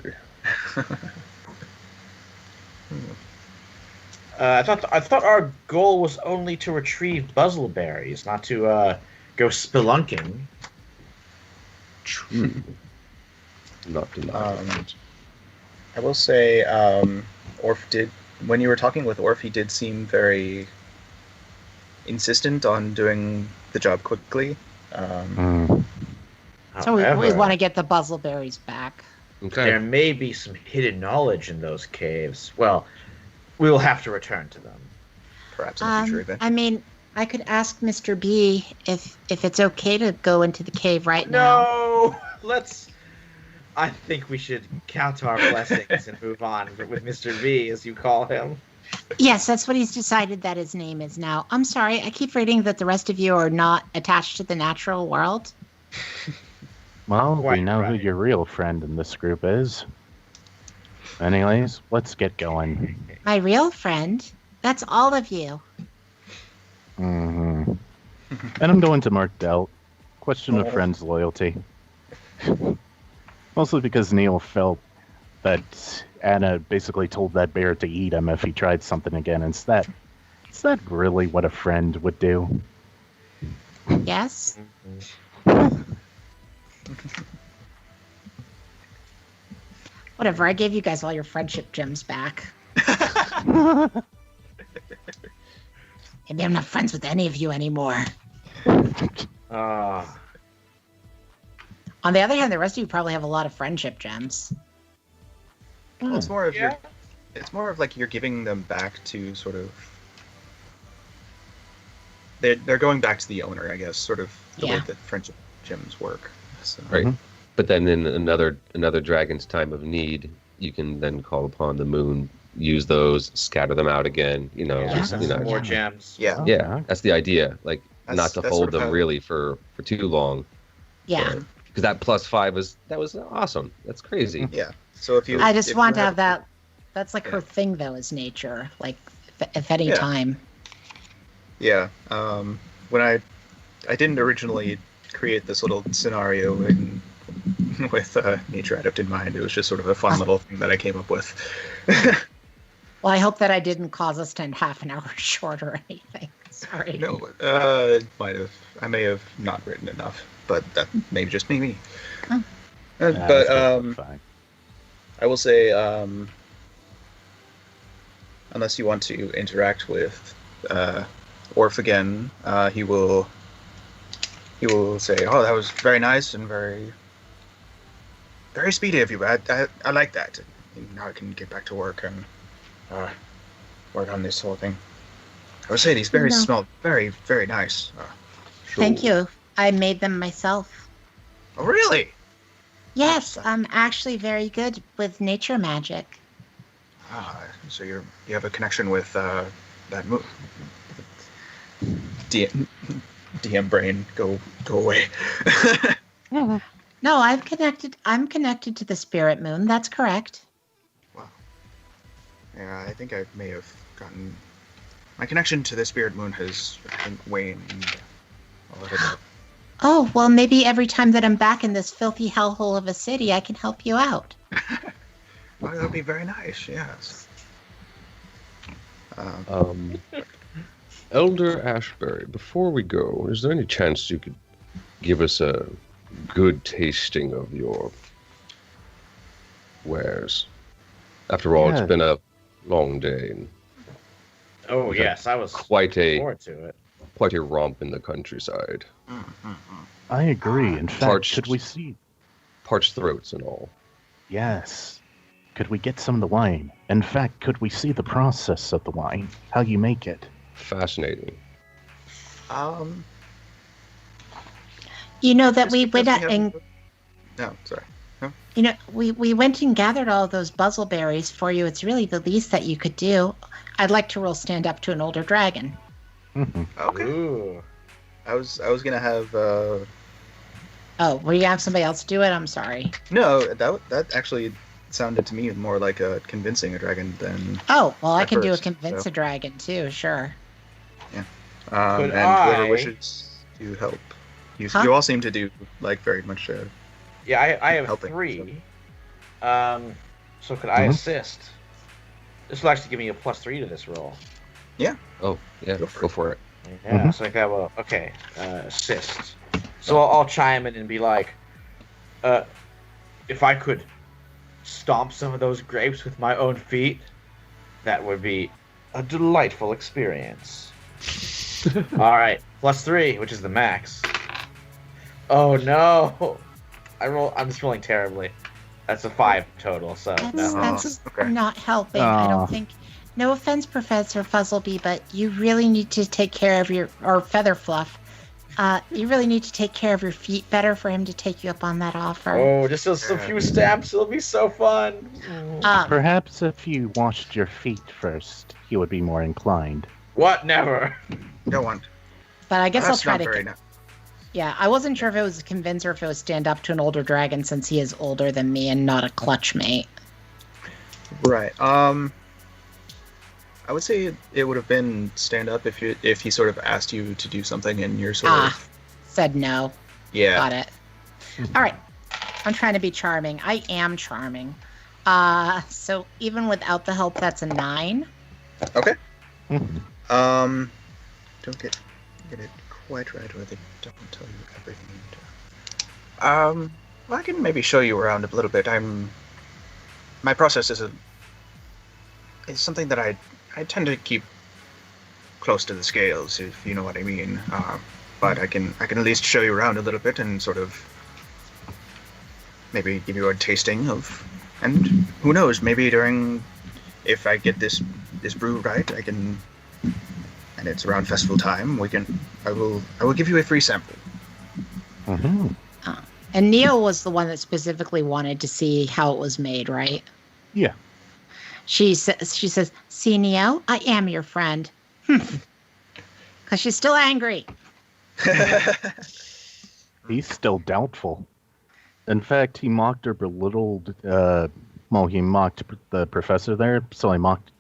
I thought our goal was only to retrieve buzzleberries, not to go spelunking. True. Not denying. I will say, when you were talking with Orf, he did seem very insistent on doing the job quickly. Mm. So we However, want to get the buzzleberries back. Okay. there may be some hidden knowledge in those caves. Well, we will have to return to them. Perhaps in a future event. I mean, I could ask Mr. B if it's okay to go into the cave right now. No, let's. I think we should count our blessings and move on with Mr. V, as you call him. Yes, that's what he's decided that his name is now. I'm sorry, I keep reading that the rest of you are not attached to the natural world. Well, we Quite know who right. your real friend in this group is. Anyways, let's get going. My real friend? That's all of you. Hmm. And I'm going to mark Delt. Question of friend's loyalty. Mostly because Neil felt that Anna basically told that bear to eat him if he tried something again. Is that really what a friend would do? Yes? Whatever, I gave you guys all your friendship gems back. Maybe I'm not friends with any of you anymore. Ah, On the other hand, the rest of you probably have a lot of friendship gems. Well, it's more of yeah. it's more of like you're giving them back to sort of. They're going back to the owner, I guess, sort of the way Yeah. that friendship gems work. So. Right. Mhm. But then in another dragon's time of need, you can then call upon the moon, use those, scatter them out again. yeah, Just, some more gems. Yeah. yeah, that's the idea. Like not to That's hold sort of them how- really for too long. Yeah. Because that +5 was awesome. That's crazy. Yeah. So if you, I just if want you to have that. That's like her thing, though, is nature. Like, if any Yeah. time. Yeah. When I didn't originally create this little scenario with Nature Adept in mind. It was just sort of a fun little thing that I came up with. Well, I hope that I didn't cause us to end half an hour short or anything. Sorry. No, might have. I may have not written enough, but that may just be me. Oh. But That's fine. I will say, unless you want to interact with Orf again, he will say, "Oh, that was very nice and very, very speedy of you. I like that. And now I can get back to work and work on this whole thing." I would say these berries No. smell very, very nice. Thank you. I made them myself. Oh, really? Yes, I'm actually very good with nature magic. So you have a connection with that move. DM brain, go away. No, I'm connected to the spirit moon. That's correct. Wow. Yeah, I think I may have gotten my connection to the spirit moon has waned a little bit. Oh, well, maybe every time that I'm back in this filthy hellhole of a city, I can help you out. Well, that would be very nice. Yes. Elder Ashbury, before we go, is there any chance you could give us a good tasting of your wares? After all, Yeah. it's been a long day and Oh Okay. yes, I was quite looking a forward to it. quite a romp in the countryside. I agree. In fact, Parched. could we see? Parched throats and all. Yes. Could we get some of the wine? In fact, could we see the process of the wine? How you make it? Fascinating. You know that we went out and No, sorry. we went and gathered all those buzzleberries for you. It's really the least that you could do. I'd like to roll stand up to an older dragon. Mhm. Okay. Ooh. I was gonna have Oh, will you have somebody else do it? I'm sorry. no. That actually sounded to me more like convincing a dragon than Oh, well, I At can do a first, convince so. a dragon too.Ure. and Could whoever I- wishes to help. You Huh? you all seem to do like very much. Yeah, I have Helping, 3. So could I Mhm. assist? This will actually give me a +3 to this roll. Oh, yeah, Go for go it. for it. Yeah, Mhm. so I have a okay assist. So I'll chime in and be like, if I could stomp some of those grapes with my own feet, that would be a delightful experience. All right, +3, which is the max. Oh no, I'm just rolling terribly. That's a 5 total. So That's, no. that's okay. not helping. I Aw. don't think. No offense, Professor Fuzzleby, but you really need to take care of your or Feather Fluff. You really need to take care of your feet better for him to take you up on that offer. Oh, just a few stamps. It'll be so fun. Perhaps if you washed your feet first, you would be more inclined. What? Never. Don't want. But I guess I'll That's try not to. very nice. Yeah, I wasn't sure if it was a convince or if it was stand up to an older dragon since he is older than me and not a clutch mate. Right. I would say it would have been stand up if he sort of asked you to do something and you're sort of Said no. yeah. Got it. All right. I'm trying to be charming. I am charming. So even without the help, that's a 9. Okay. Mhm. Don't get it quite right, or they don't tell you everything. Well, I can maybe show you around a little bit. My process is something that I tend to keep close to the scales, if you know what I mean. But I can at least show you around a little bit and sort of maybe give you a tasting of, and who knows, maybe if I get this brew right, I can, and it's around festival time, I will give you a free sample. Mhm. And Neil was the one that specifically wanted to see how it was made, right? Yeah. She says, "See, Neo, I am your friend." Because she's still angry. He's still doubtful. In fact, he mocked or belittled. He mocked the professor there, so I marked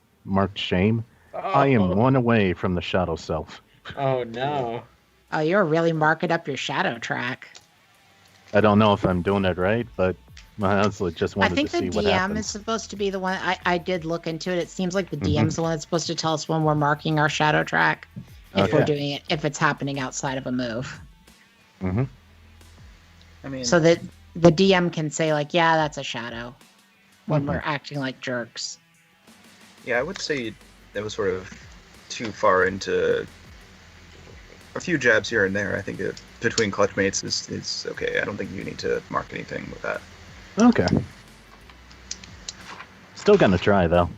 shame. I am one away from the shadow self. Oh no. Oh, you're really marking up your shadow track. I don't know if I'm doing it right, but I honestly just I wanted think to the see what DM happens. is supposed to be the one. I did look into it. It seems like the Mhm. DM's the one that's supposed to tell us when we're marking our shadow track, if we're Okay. doing it, if it's happening outside of a move, Hmm. I mean, so that the DM can say like, "Yeah, that's a shadow." when we're acting like jerks. Yeah, I would say that was sort of too far into a few jabs here and there. I think between clutch mates is okay. I don't think you need to mark anything with that. Okay. Still gonna try though.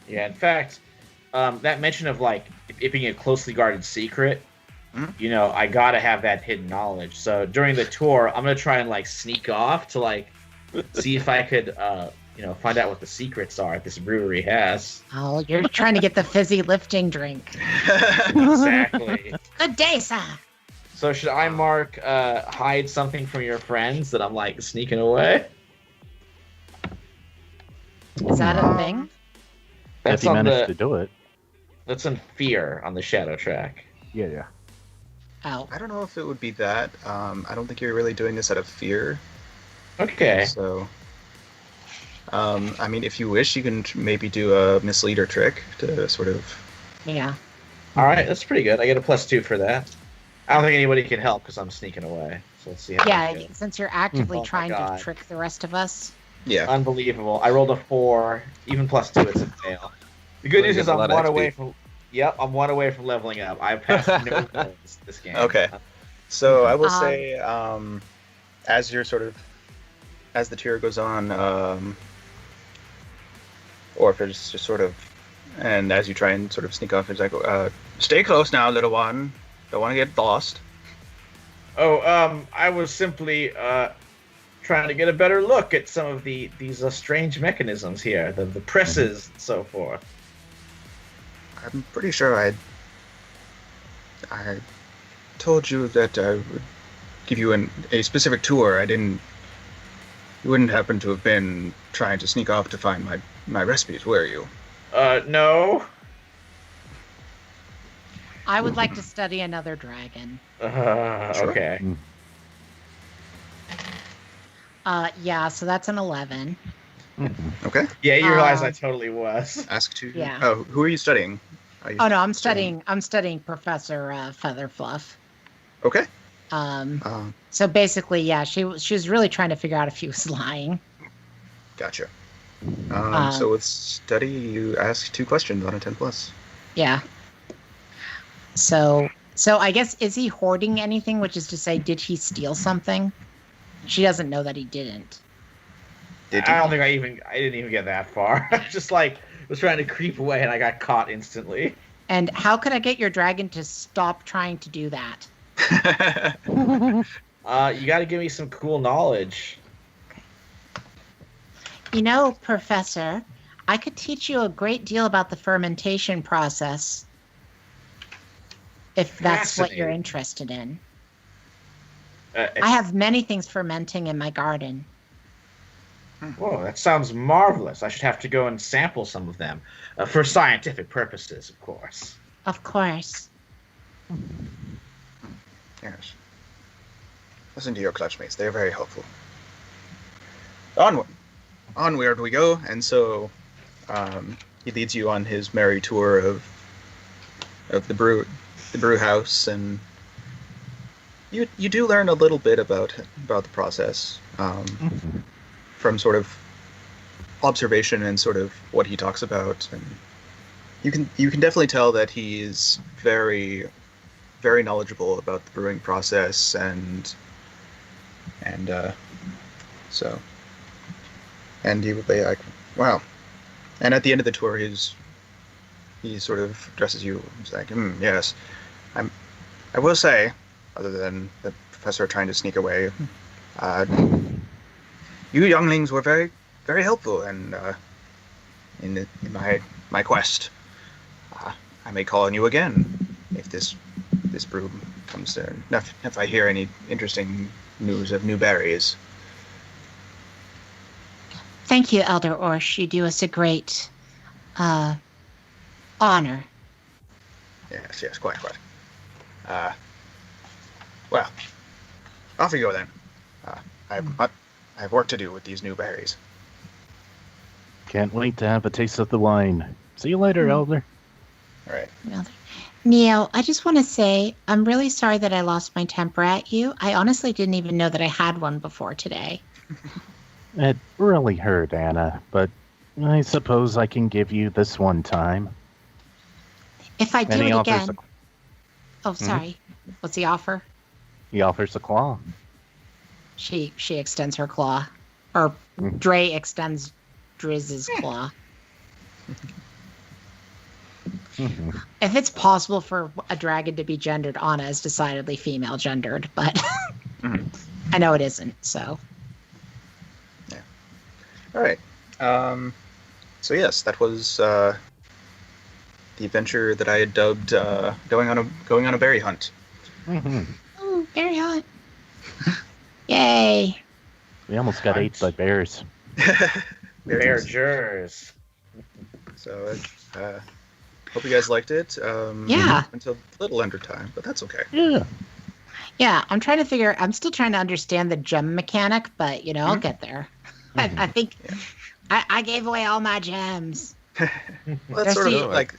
Yeah, in fact, that mention of like it being a closely guarded secret, you know, I gotta have that hidden knowledge. So during the tour, I'm gonna try and like sneak off to like see if I could, you know, find out what the secrets are this brewery has. Oh, you're trying to get the fizzy lifting drink. Exactly. Good day, sir. So should I mark hide something from your friends that I'm like sneaking away? Is that a thing? If you manage to do it. That's in fear on the shadow track. Yeah. Oh. I don't know if it would be that. I don't think you're really doing this out of fear. Okay. So, I mean, if you wish, you can maybe do a misleader trick to sort of. Yeah. All right, that's pretty good. I get a +2 for that. I don't think anybody can help because I'm sneaking away. So let's see how. Yeah, that goes. since you're actively Oh my trying to God. trick the rest of us. Yeah. Unbelievable. I rolled a 4, even +2, it's a fail. The good Well, you news is get a I'm lot of one XP. away from. Yep, I'm one away from leveling up. I passed no goals this game. Okay. So I will Um, say, as you're sort of, as the tour goes on, or if it's just sort of, and as you try and sort of sneak off, it's like, stay close now, little one. Don't want to get lost. Oh, I was simply trying to get a better look at some of these strange mechanisms here, the presses and so forth. I'm pretty sure I told you that I would give you a specific tour. I didn't. You wouldn't happen to have been trying to sneak off to find my recipes, were you? No. I would like to study another dragon. Sure. Okay. Yeah, so that's an 11. Okay. Yeah, you realize I totally was. Ask to. Yeah. Oh, who are you studying? Are you Oh no, I'm studying Professor Featherfluff. Okay. So basically, yeah, she was really trying to figure out if he was lying. Gotcha. So with study, you ask 2 questions on a 10+. Yeah. So I guess, is he hoarding anything? Which is to say, did he steal something? She doesn't know that he didn't. Did I you? don't think I didn't even get that far. I just like was trying to creep away and I got caught instantly. And how could I get your dragon to stop trying to do that? You got to give me some cool knowledge. You know, Professor, I could teach you a great deal about the fermentation process. If that's what you're Fascinating. interested in. I have many things fermenting in my garden. Whoa, that sounds marvelous. I should have to go and sample some of them for scientific purposes, of course. Of course. Yes. Listen to your clutchmates. They're very helpful. Onward we go. And so he leads you on his merry tour of the brew house, and you do learn a little bit about the process from sort of observation and sort of what he talks about, and you can definitely tell that he is very, very knowledgeable about the brewing process, and he would be like, wow. And at the end of the tour, he sort of addresses you. He's like, yes, I will say, other than the professor trying to sneak away, you younglings were very, very helpful, and in my quest, I may call on you again if this brew comes to, if I hear any interesting news of new berries. Thank you, Elder Orsh. You do us a great honor. Yes, quite. Well, off you go then. I have work to do with these new berries. Can't wait to have a taste of the wine. See you later, Elder. All right. Neo, I just want to say I'm really sorry that I lost my temper at you. I honestly didn't even know that I had one before today. It really hurt, Anna, but I suppose I can give you this one time. If I do And he it offers again. Oh, sorry. What's the offer? He offers a claw. She extends her claw. Or Dre extends Drizz's claw. If it's possible for a dragon to be gendered, Anna is decidedly female gendered, but I know it isn't, so. Yeah. All right. So yes, that was the adventure that I had dubbed going on a berry hunt. Ooh, berry hunt. Yay. We almost got ate by bears. Beargers. So hope you guys liked it. Yeah. Until a little under time, but that's okay. Yeah. Yeah, I'm still trying to understand the gem mechanic, but, I'll get there. I think I gave away all my gems. Well, that's sort of like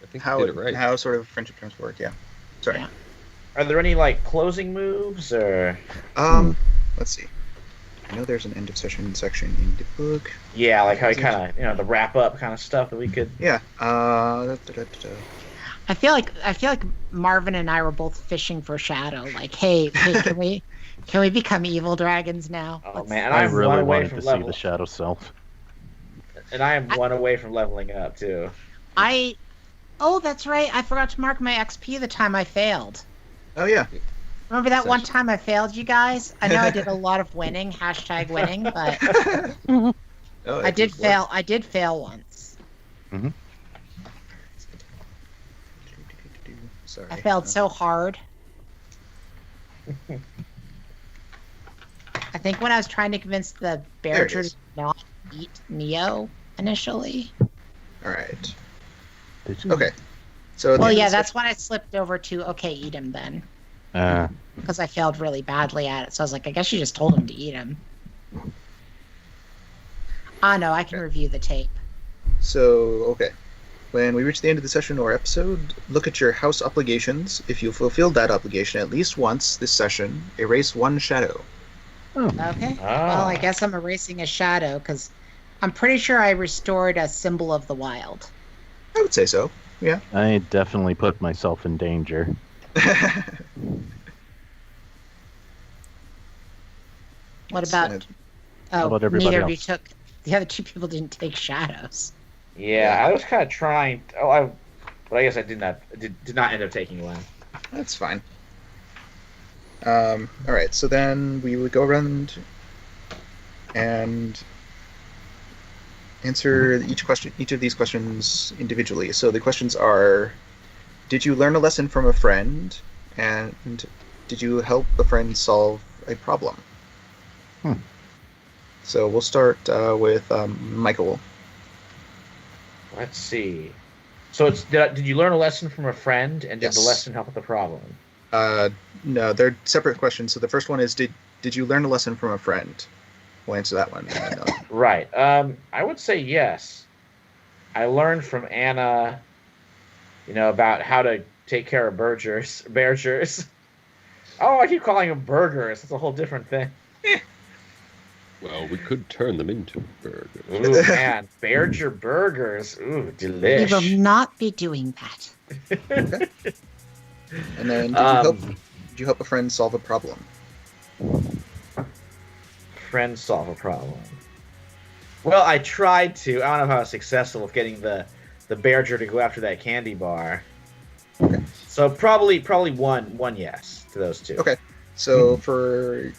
I think how you did it right. how sort of friendship terms work. Yeah. Sorry. Yeah. Are there any like closing moves or? Let's see. I know there's an end of session section in the book. Yeah, like how kind of the wrap up kind of stuff that we could. Yeah. I feel like Marvin and I were both fishing for Shadow. Like, hey, can we become evil dragons now? Oh man, I I'm really one away wanted from to see level, the Shadow Self. and I am one away from leveling up too. Oh, that's right. I forgot to mark my XP the time I failed. Oh yeah. Remember that one time I failed you guys? I know I did a lot of winning, #winning, but Oh, I did fail. I did fail once. Sorry. I failed so hard. I think when I was trying to convince the bear to not eat Neo initially. All right. Did you? Okay. So. Well, yeah, that's when I slipped over to eat him then. Uh, Because I failed really badly at it. So I was like, I guess you just told him to eat him. No, I can review the tape. So, okay. When we reach the end of the session or episode, look at your house obligations. If you fulfilled that obligation at least once this session, erase one shadow. Okay. Well, I guess I'm erasing a shadow because I'm pretty sure I restored a symbol of the wild. I would say so. Yeah. I definitely put myself in danger. What about? How about everybody neither of you else? took. The other two people didn't take shadows. Yeah, I was kind of trying. But I guess I did not end up taking one. That's fine. All right. So then we would go around and answer each of these questions individually. So the questions are: did you learn a lesson from a friend, and did you help a friend solve a problem? So we'll start with Michael. Let's see. So did you learn a lesson from a friend, and did the Yes. lesson help with the problem? No, they're separate questions. So the first one is: did you learn a lesson from a friend? We'll answer that one. Right. I would say yes. I learned from Anna, about how to take care of beargers. Oh, I keep calling them burgers. That's a whole different thing. Well, we could turn them into burgers. Ooh, man. Bearger burgers. Ooh, We delish. will not be doing that. Okay. And then did you help a friend solve a problem? Friends solve a problem. Well, I tried to. I don't know if I was successful with getting the bearger to go after that candy bar. Okay. So probably one yes to those two. Okay. So for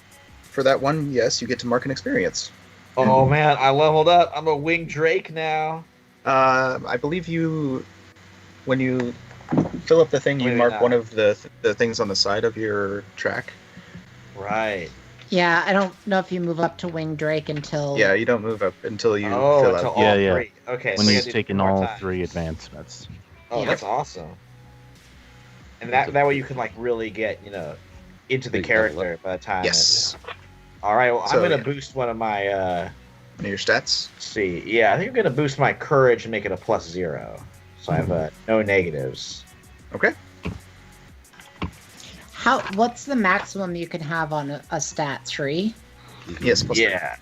that one, yes, you get to mark an experience. Oh man, I leveled up. I'm a winged drake now. I believe when you fill up the thing, you Maybe mark not. one of the things on the side of your track. Right. Yeah, I don't know if you move up to Wing Drake until. Yeah, you don't move up until you Oh, fill until out. all Yeah. three. Okay. When so he's you taken more all time. 3 advancements. Oh, Yeah. that's awesome. And that way you can really get into the Big character level by the time. Yes. All right. Well, So, I'm gonna yeah. boost one of my. One of your stats. Let's see. Yeah, I think I'm gonna boost my courage and make it a +0, so I have no negatives. Okay. What's the maximum you can have on a stat tree? Yes. Plus three. Yeah.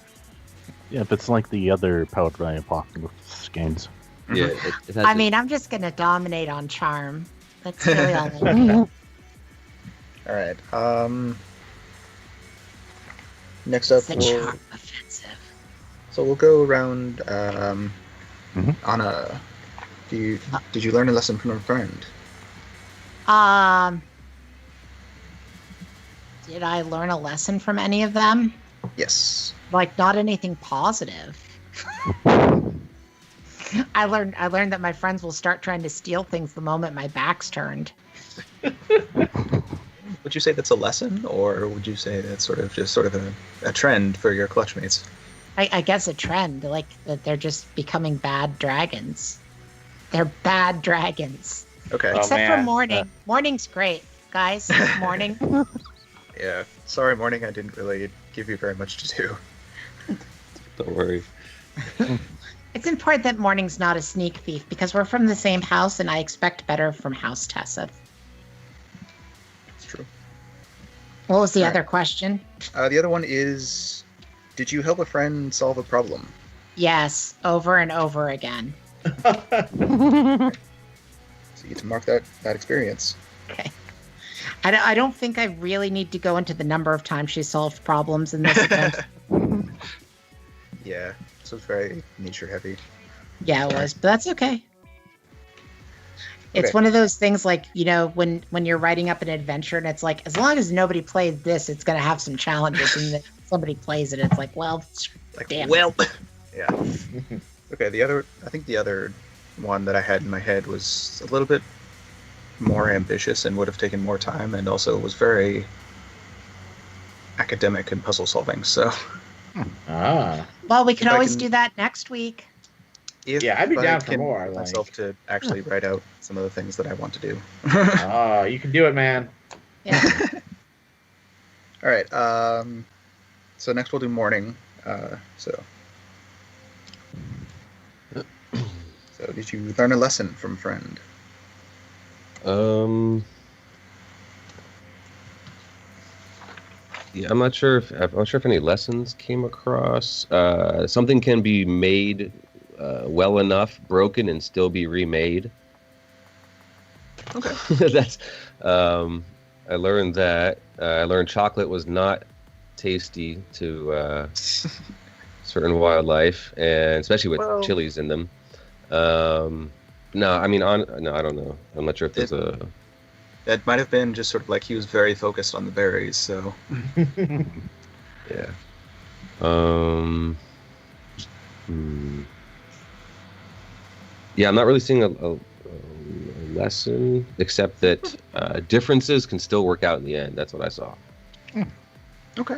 Yeah, if it's like the other Powered by Apocalypse games. Yeah, it has I a- mean, I'm just gonna dominate on charm. That's really all I need. All right. Next up, The we'll, charm offensive. so we'll go around. Mhm. Anna, did you learn a lesson from a friend? Did I learn a lesson from any of them? Yes. Like, not anything positive. I learned that my friends will start trying to steal things the moment my back's turned. Would you say that's a lesson, or would you say that's sort of a trend for your clutch mates? I guess a trend, like that they're just becoming bad dragons. They're bad dragons. Okay. Oh, Except for man. morning. Morning's great, guys. Morning. Yeah. Sorry, morning. I didn't really give you very much to do. Don't worry. It's important that morning's not a sneak thief because we're from the same house and I expect better from House Tessa. It's true. What was the All right. other question? The other one is, did you help a friend solve a problem? Yes, over and over again. So you get to mark that experience. Okay. I don't think I really need to go into the number of times she solved problems in this event. Yeah. This was very nature heavy. Yeah, it was, but that's okay. It's Okay. one of those things like, you know, when you're writing up an adventure and it's like, as long as nobody plays this, it's going to have some challenges. And then somebody plays it, it's like, well, Like, damn. well. Yeah. Okay. I think the other one that I had in my head was a little bit more ambitious and would have taken more time, and also was very academic and puzzle solving. So Ah. Well, we can If I always can- do that next week. if Yeah, I'd be I down for can more, get like- myself to actually write out some of the things that I want to do. Oh, you can do it, man. Yeah. All right. So next we'll do morning. So did you learn a lesson from friend? Yeah, I'm not sure if any lessons came across. Something can be made well enough, broken, and still be remade. Okay. That's. I learned that. I learned chocolate was not tasty to certain wildlife, and especially with Well- chilies in them. No, I mean, no, I don't know. I'm not sure if there's a. That might have been just sort of like he was very focused on the berries. So Yeah. Yeah, I'm not really seeing a lesson, except that differences can still work out in the end. That's what I saw. okay.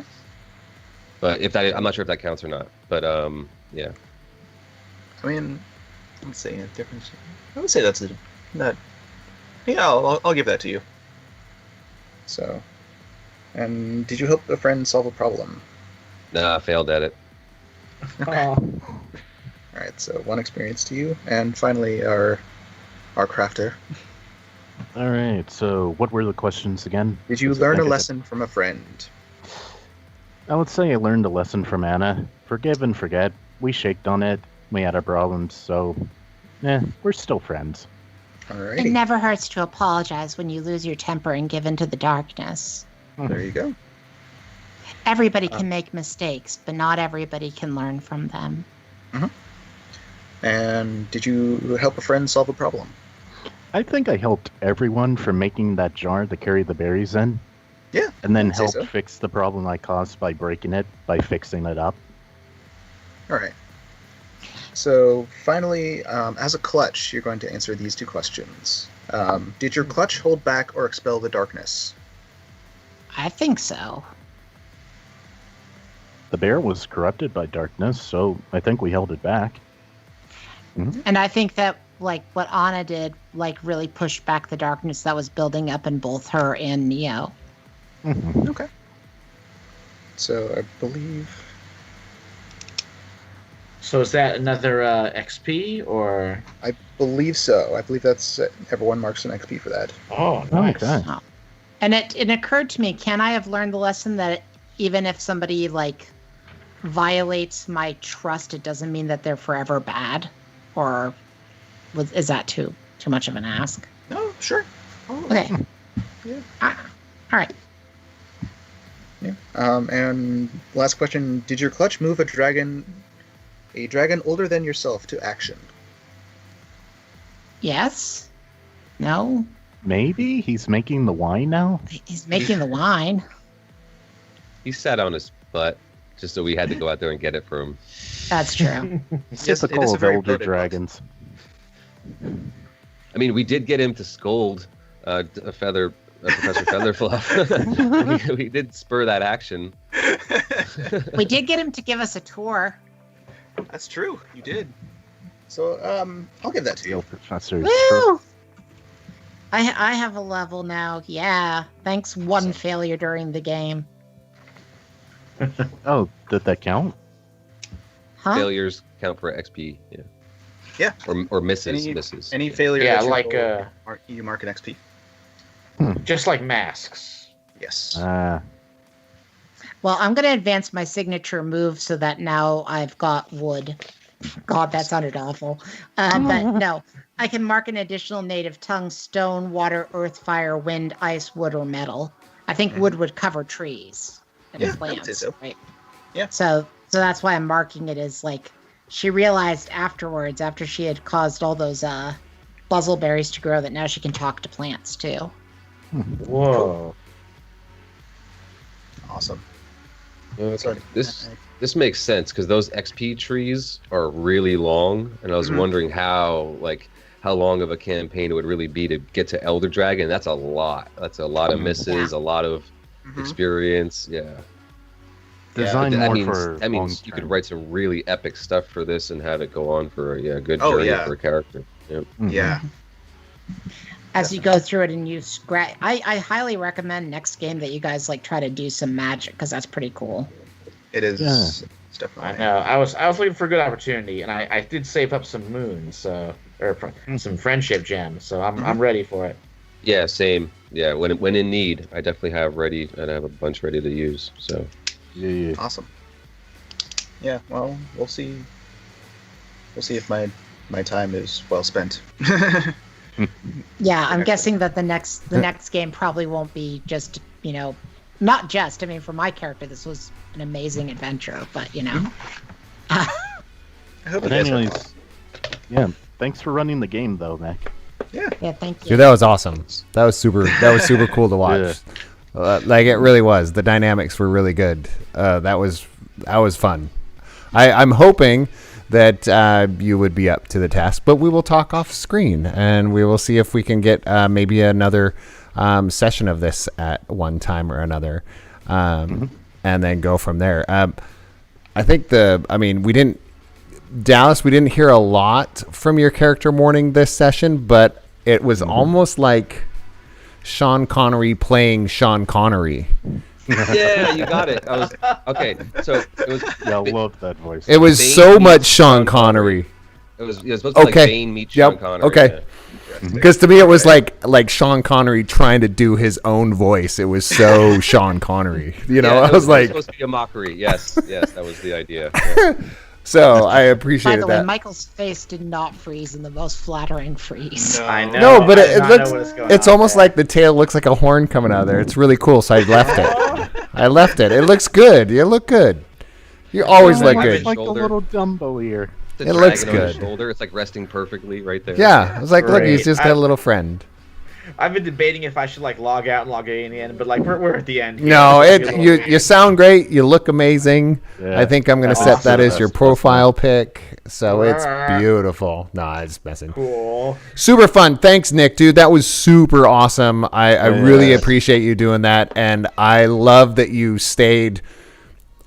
But I'm not sure if that counts or not. But yeah. I mean, let's see a difference. I would say that. Yeah, I'll give that to you. So, and did you help a friend solve a problem? Nah, I failed at it. Oh. All right, so one experience to you, and finally our crafter. All right, so what were the questions again? Did you Just learn a think of it. lesson from a friend? I would say I learned a lesson from Anna. Forgive and forget. We shaked on it. We had our problems, so we're still friends. It Alrighty, never hurts to apologize when you lose your temper and give in to the darkness. there you go. Everybody can make mistakes, but not everybody can learn from them. And did you help a friend solve a problem? I think I helped everyone from making that jar to carry the berries in. Yeah, And then I'd say helped so. fix the problem I caused by breaking it, by fixing it up. All right. So finally, as a clutch, you're going to answer these two questions. Did your clutch hold back or expel the darkness? I think so. The bear was corrupted by darkness, so I think we held it back. And I think that, like, what Anna did, like, really pushed back the darkness that was building up in both her and Neo. Okay. So I believe. So is that another XP or? I believe so. I believe that's everyone marks an XP for that. Oh, nice. Okay. And it occurred to me, can I have learned the lesson that even if somebody like violates my trust, it doesn't mean that they're forever bad? Or is that too much of an ask? No, sure. Okay. Yeah. All right. Yeah. And last question: did your clutch move a dragon older than yourself to action? Yes. No. Maybe he's making the wine now. He's making the wine. He sat on his butt just so we had to go out there and get it for him. That's true. Yes, it is Typical a of very older bloated dragons. I mean, we did get him to scold Professor Featherfluff. we did spur that action. We did get him to give us a tour. That's true. You did. So, I'll give that to you. Professor. Woo! I have a level now. Yeah. Thanks. One failure during the game. Oh, did that count? Huh? Failures count for XP. Yeah. Yeah. Or misses. Any failure. Yeah, that you like roll, you mark an XP. just like masks. Yes. Well, I'm going to advance my signature move so that now I've got wood. God, that sounded awful. But no, I can mark an additional native tongue: stone, water, earth, fire, wind, ice, wood, or metal. I think wood would cover trees and Yeah, I would plants, say so. right? Yeah. So that's why I'm marking it as like she realized afterwards, after she had caused all those buzzleberries to grow, that now she can talk to plants too. Whoa. Awesome. Okay. Sorry. This makes sense because those XP trees are really long, and I was wondering how long of a campaign it would really be to get to Elder Dragon. That's a lot. That's a lot of misses, a lot of experience. Yeah. Design That more means, for that means you could long-term. write some really epic stuff for this and have it go on for a good Oh, journey yeah. for a character. Yep. Yeah. As you go through it and you scratch, I highly recommend next game that you guys like try to do some magic, because that's pretty cool. It is. Yeah. It's definitely. I know. I was looking for a good opportunity, and I did save up some moons, some friendship gems. So I'm ready for it. Yeah, same. Yeah, when in need, I definitely have ready, and I have a bunch ready to use. So Yeah. Awesome. Yeah. Well, we'll see. We'll see if my time is well spent. Yeah, I'm guessing that the next game probably won't be just, not just. I mean, for my character, this was an amazing adventure, but I hope But you guys have anyways, fun. yeah. Thanks for running the game, though, Mac. Yeah. yeah, thank you. Dude, that was awesome. That was super cool to watch. Like it really was. The dynamics were really good. That was fun. I'm hoping that you would be up to the task, but we will talk off screen and we will see if we can get maybe another session of this at one time or another, and then go from there. I think we didn't hear a lot from your character morning this session, but it was almost like Sean Connery playing Sean Connery. yeah, you got it. Okay. So it was. Yeah, I love that voice. It was Bane so meets much Sean Sean Connery. It was supposed to be like Okay. Bane meets Yep. Sean Connery. Okay. Because to me, it was like Sean Connery trying to do his own voice. It was so Sean Connery. Yeah, I it was it like, supposed to be a mockery. Yes, that was the idea. Yeah. so I By appreciated the way, that. Michael's face did not freeze in the most flattering freeze. I know. No, but I it did not looks. know what was going It's on almost there. like the tail looks like a horn coming out of there. It's really cool. So I left it. It looks good. You look good. You always Oh, look it's good. like Shoulder. a little Dumbo ear. The It looks dragon on his good. shoulder. It's like resting perfectly right there. Yeah, I was like, look, he's Great. just got a little friend. I've been debating if I should log out and log in again, but we're at the end. here. No, It's gonna be a little- you sound great. You look amazing. Yeah. I think I'm gonna That's set that awesome. as your That's profile pic. So it's beautiful. No, I'm just messing. cool. Super fun. Thanks, Nick, dude. That was super awesome. I really Yes. appreciate you doing that, and I love that you stayed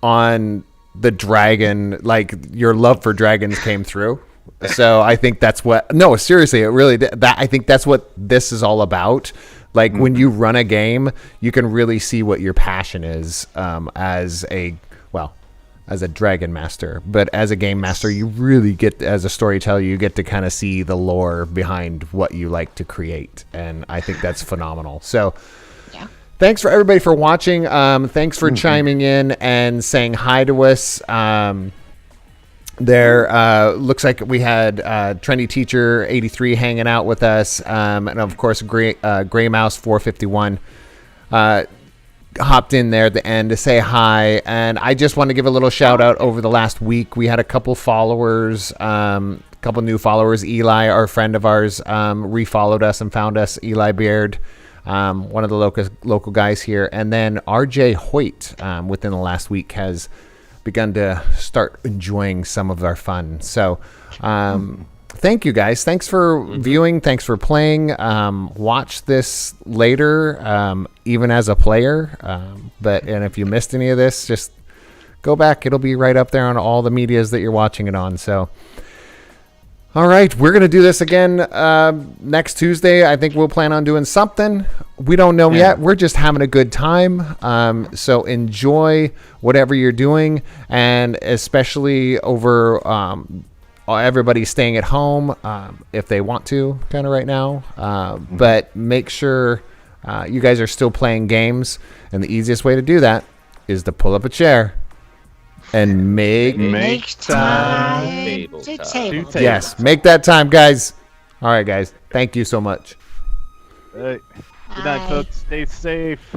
on the dragon. Like your love for dragons came through. So I think that's what. No, seriously, it really. I think that's what this is all about. Like when you run a game, you can really see what your passion is as as a dragon master, but as a game master, you really get, as a storyteller, you get to kind of see the lore behind what you like to create, and I think that's phenomenal. So thanks for everybody for watching. Thanks for chiming in and saying hi to us. There looks like we had Trendy Teacher 83 hanging out with us, and of course Gray Mouse 451 hopped in there at the end to say hi. And I just want to give a little shout out. Over the last week, we had a couple followers, couple new followers. Eli, our friend of ours, refollowed us and found us. Eli Beard, one of the local guys here, and then RJ Hoyt within the last week has begun to start enjoying some of our fun. So thank you guys. Thanks for viewing. Thanks for playing. Watch this later, even as a player. And if you missed any of this, just go back. It'll be right up there on all the medias that you're watching it on. So all right, we're going to do this again next Tuesday. I think we'll plan on doing something. We don't know yet. We're just having a good time. So enjoy whatever you're doing, and especially over everybody staying at home if they want to, kind of right now. But make sure you guys are still playing games, and the easiest way to do that is to pull up a chair and make time to table. Yes, make that time, guys. All right, guys. Thank you so much. Good night, folks. Stay safe.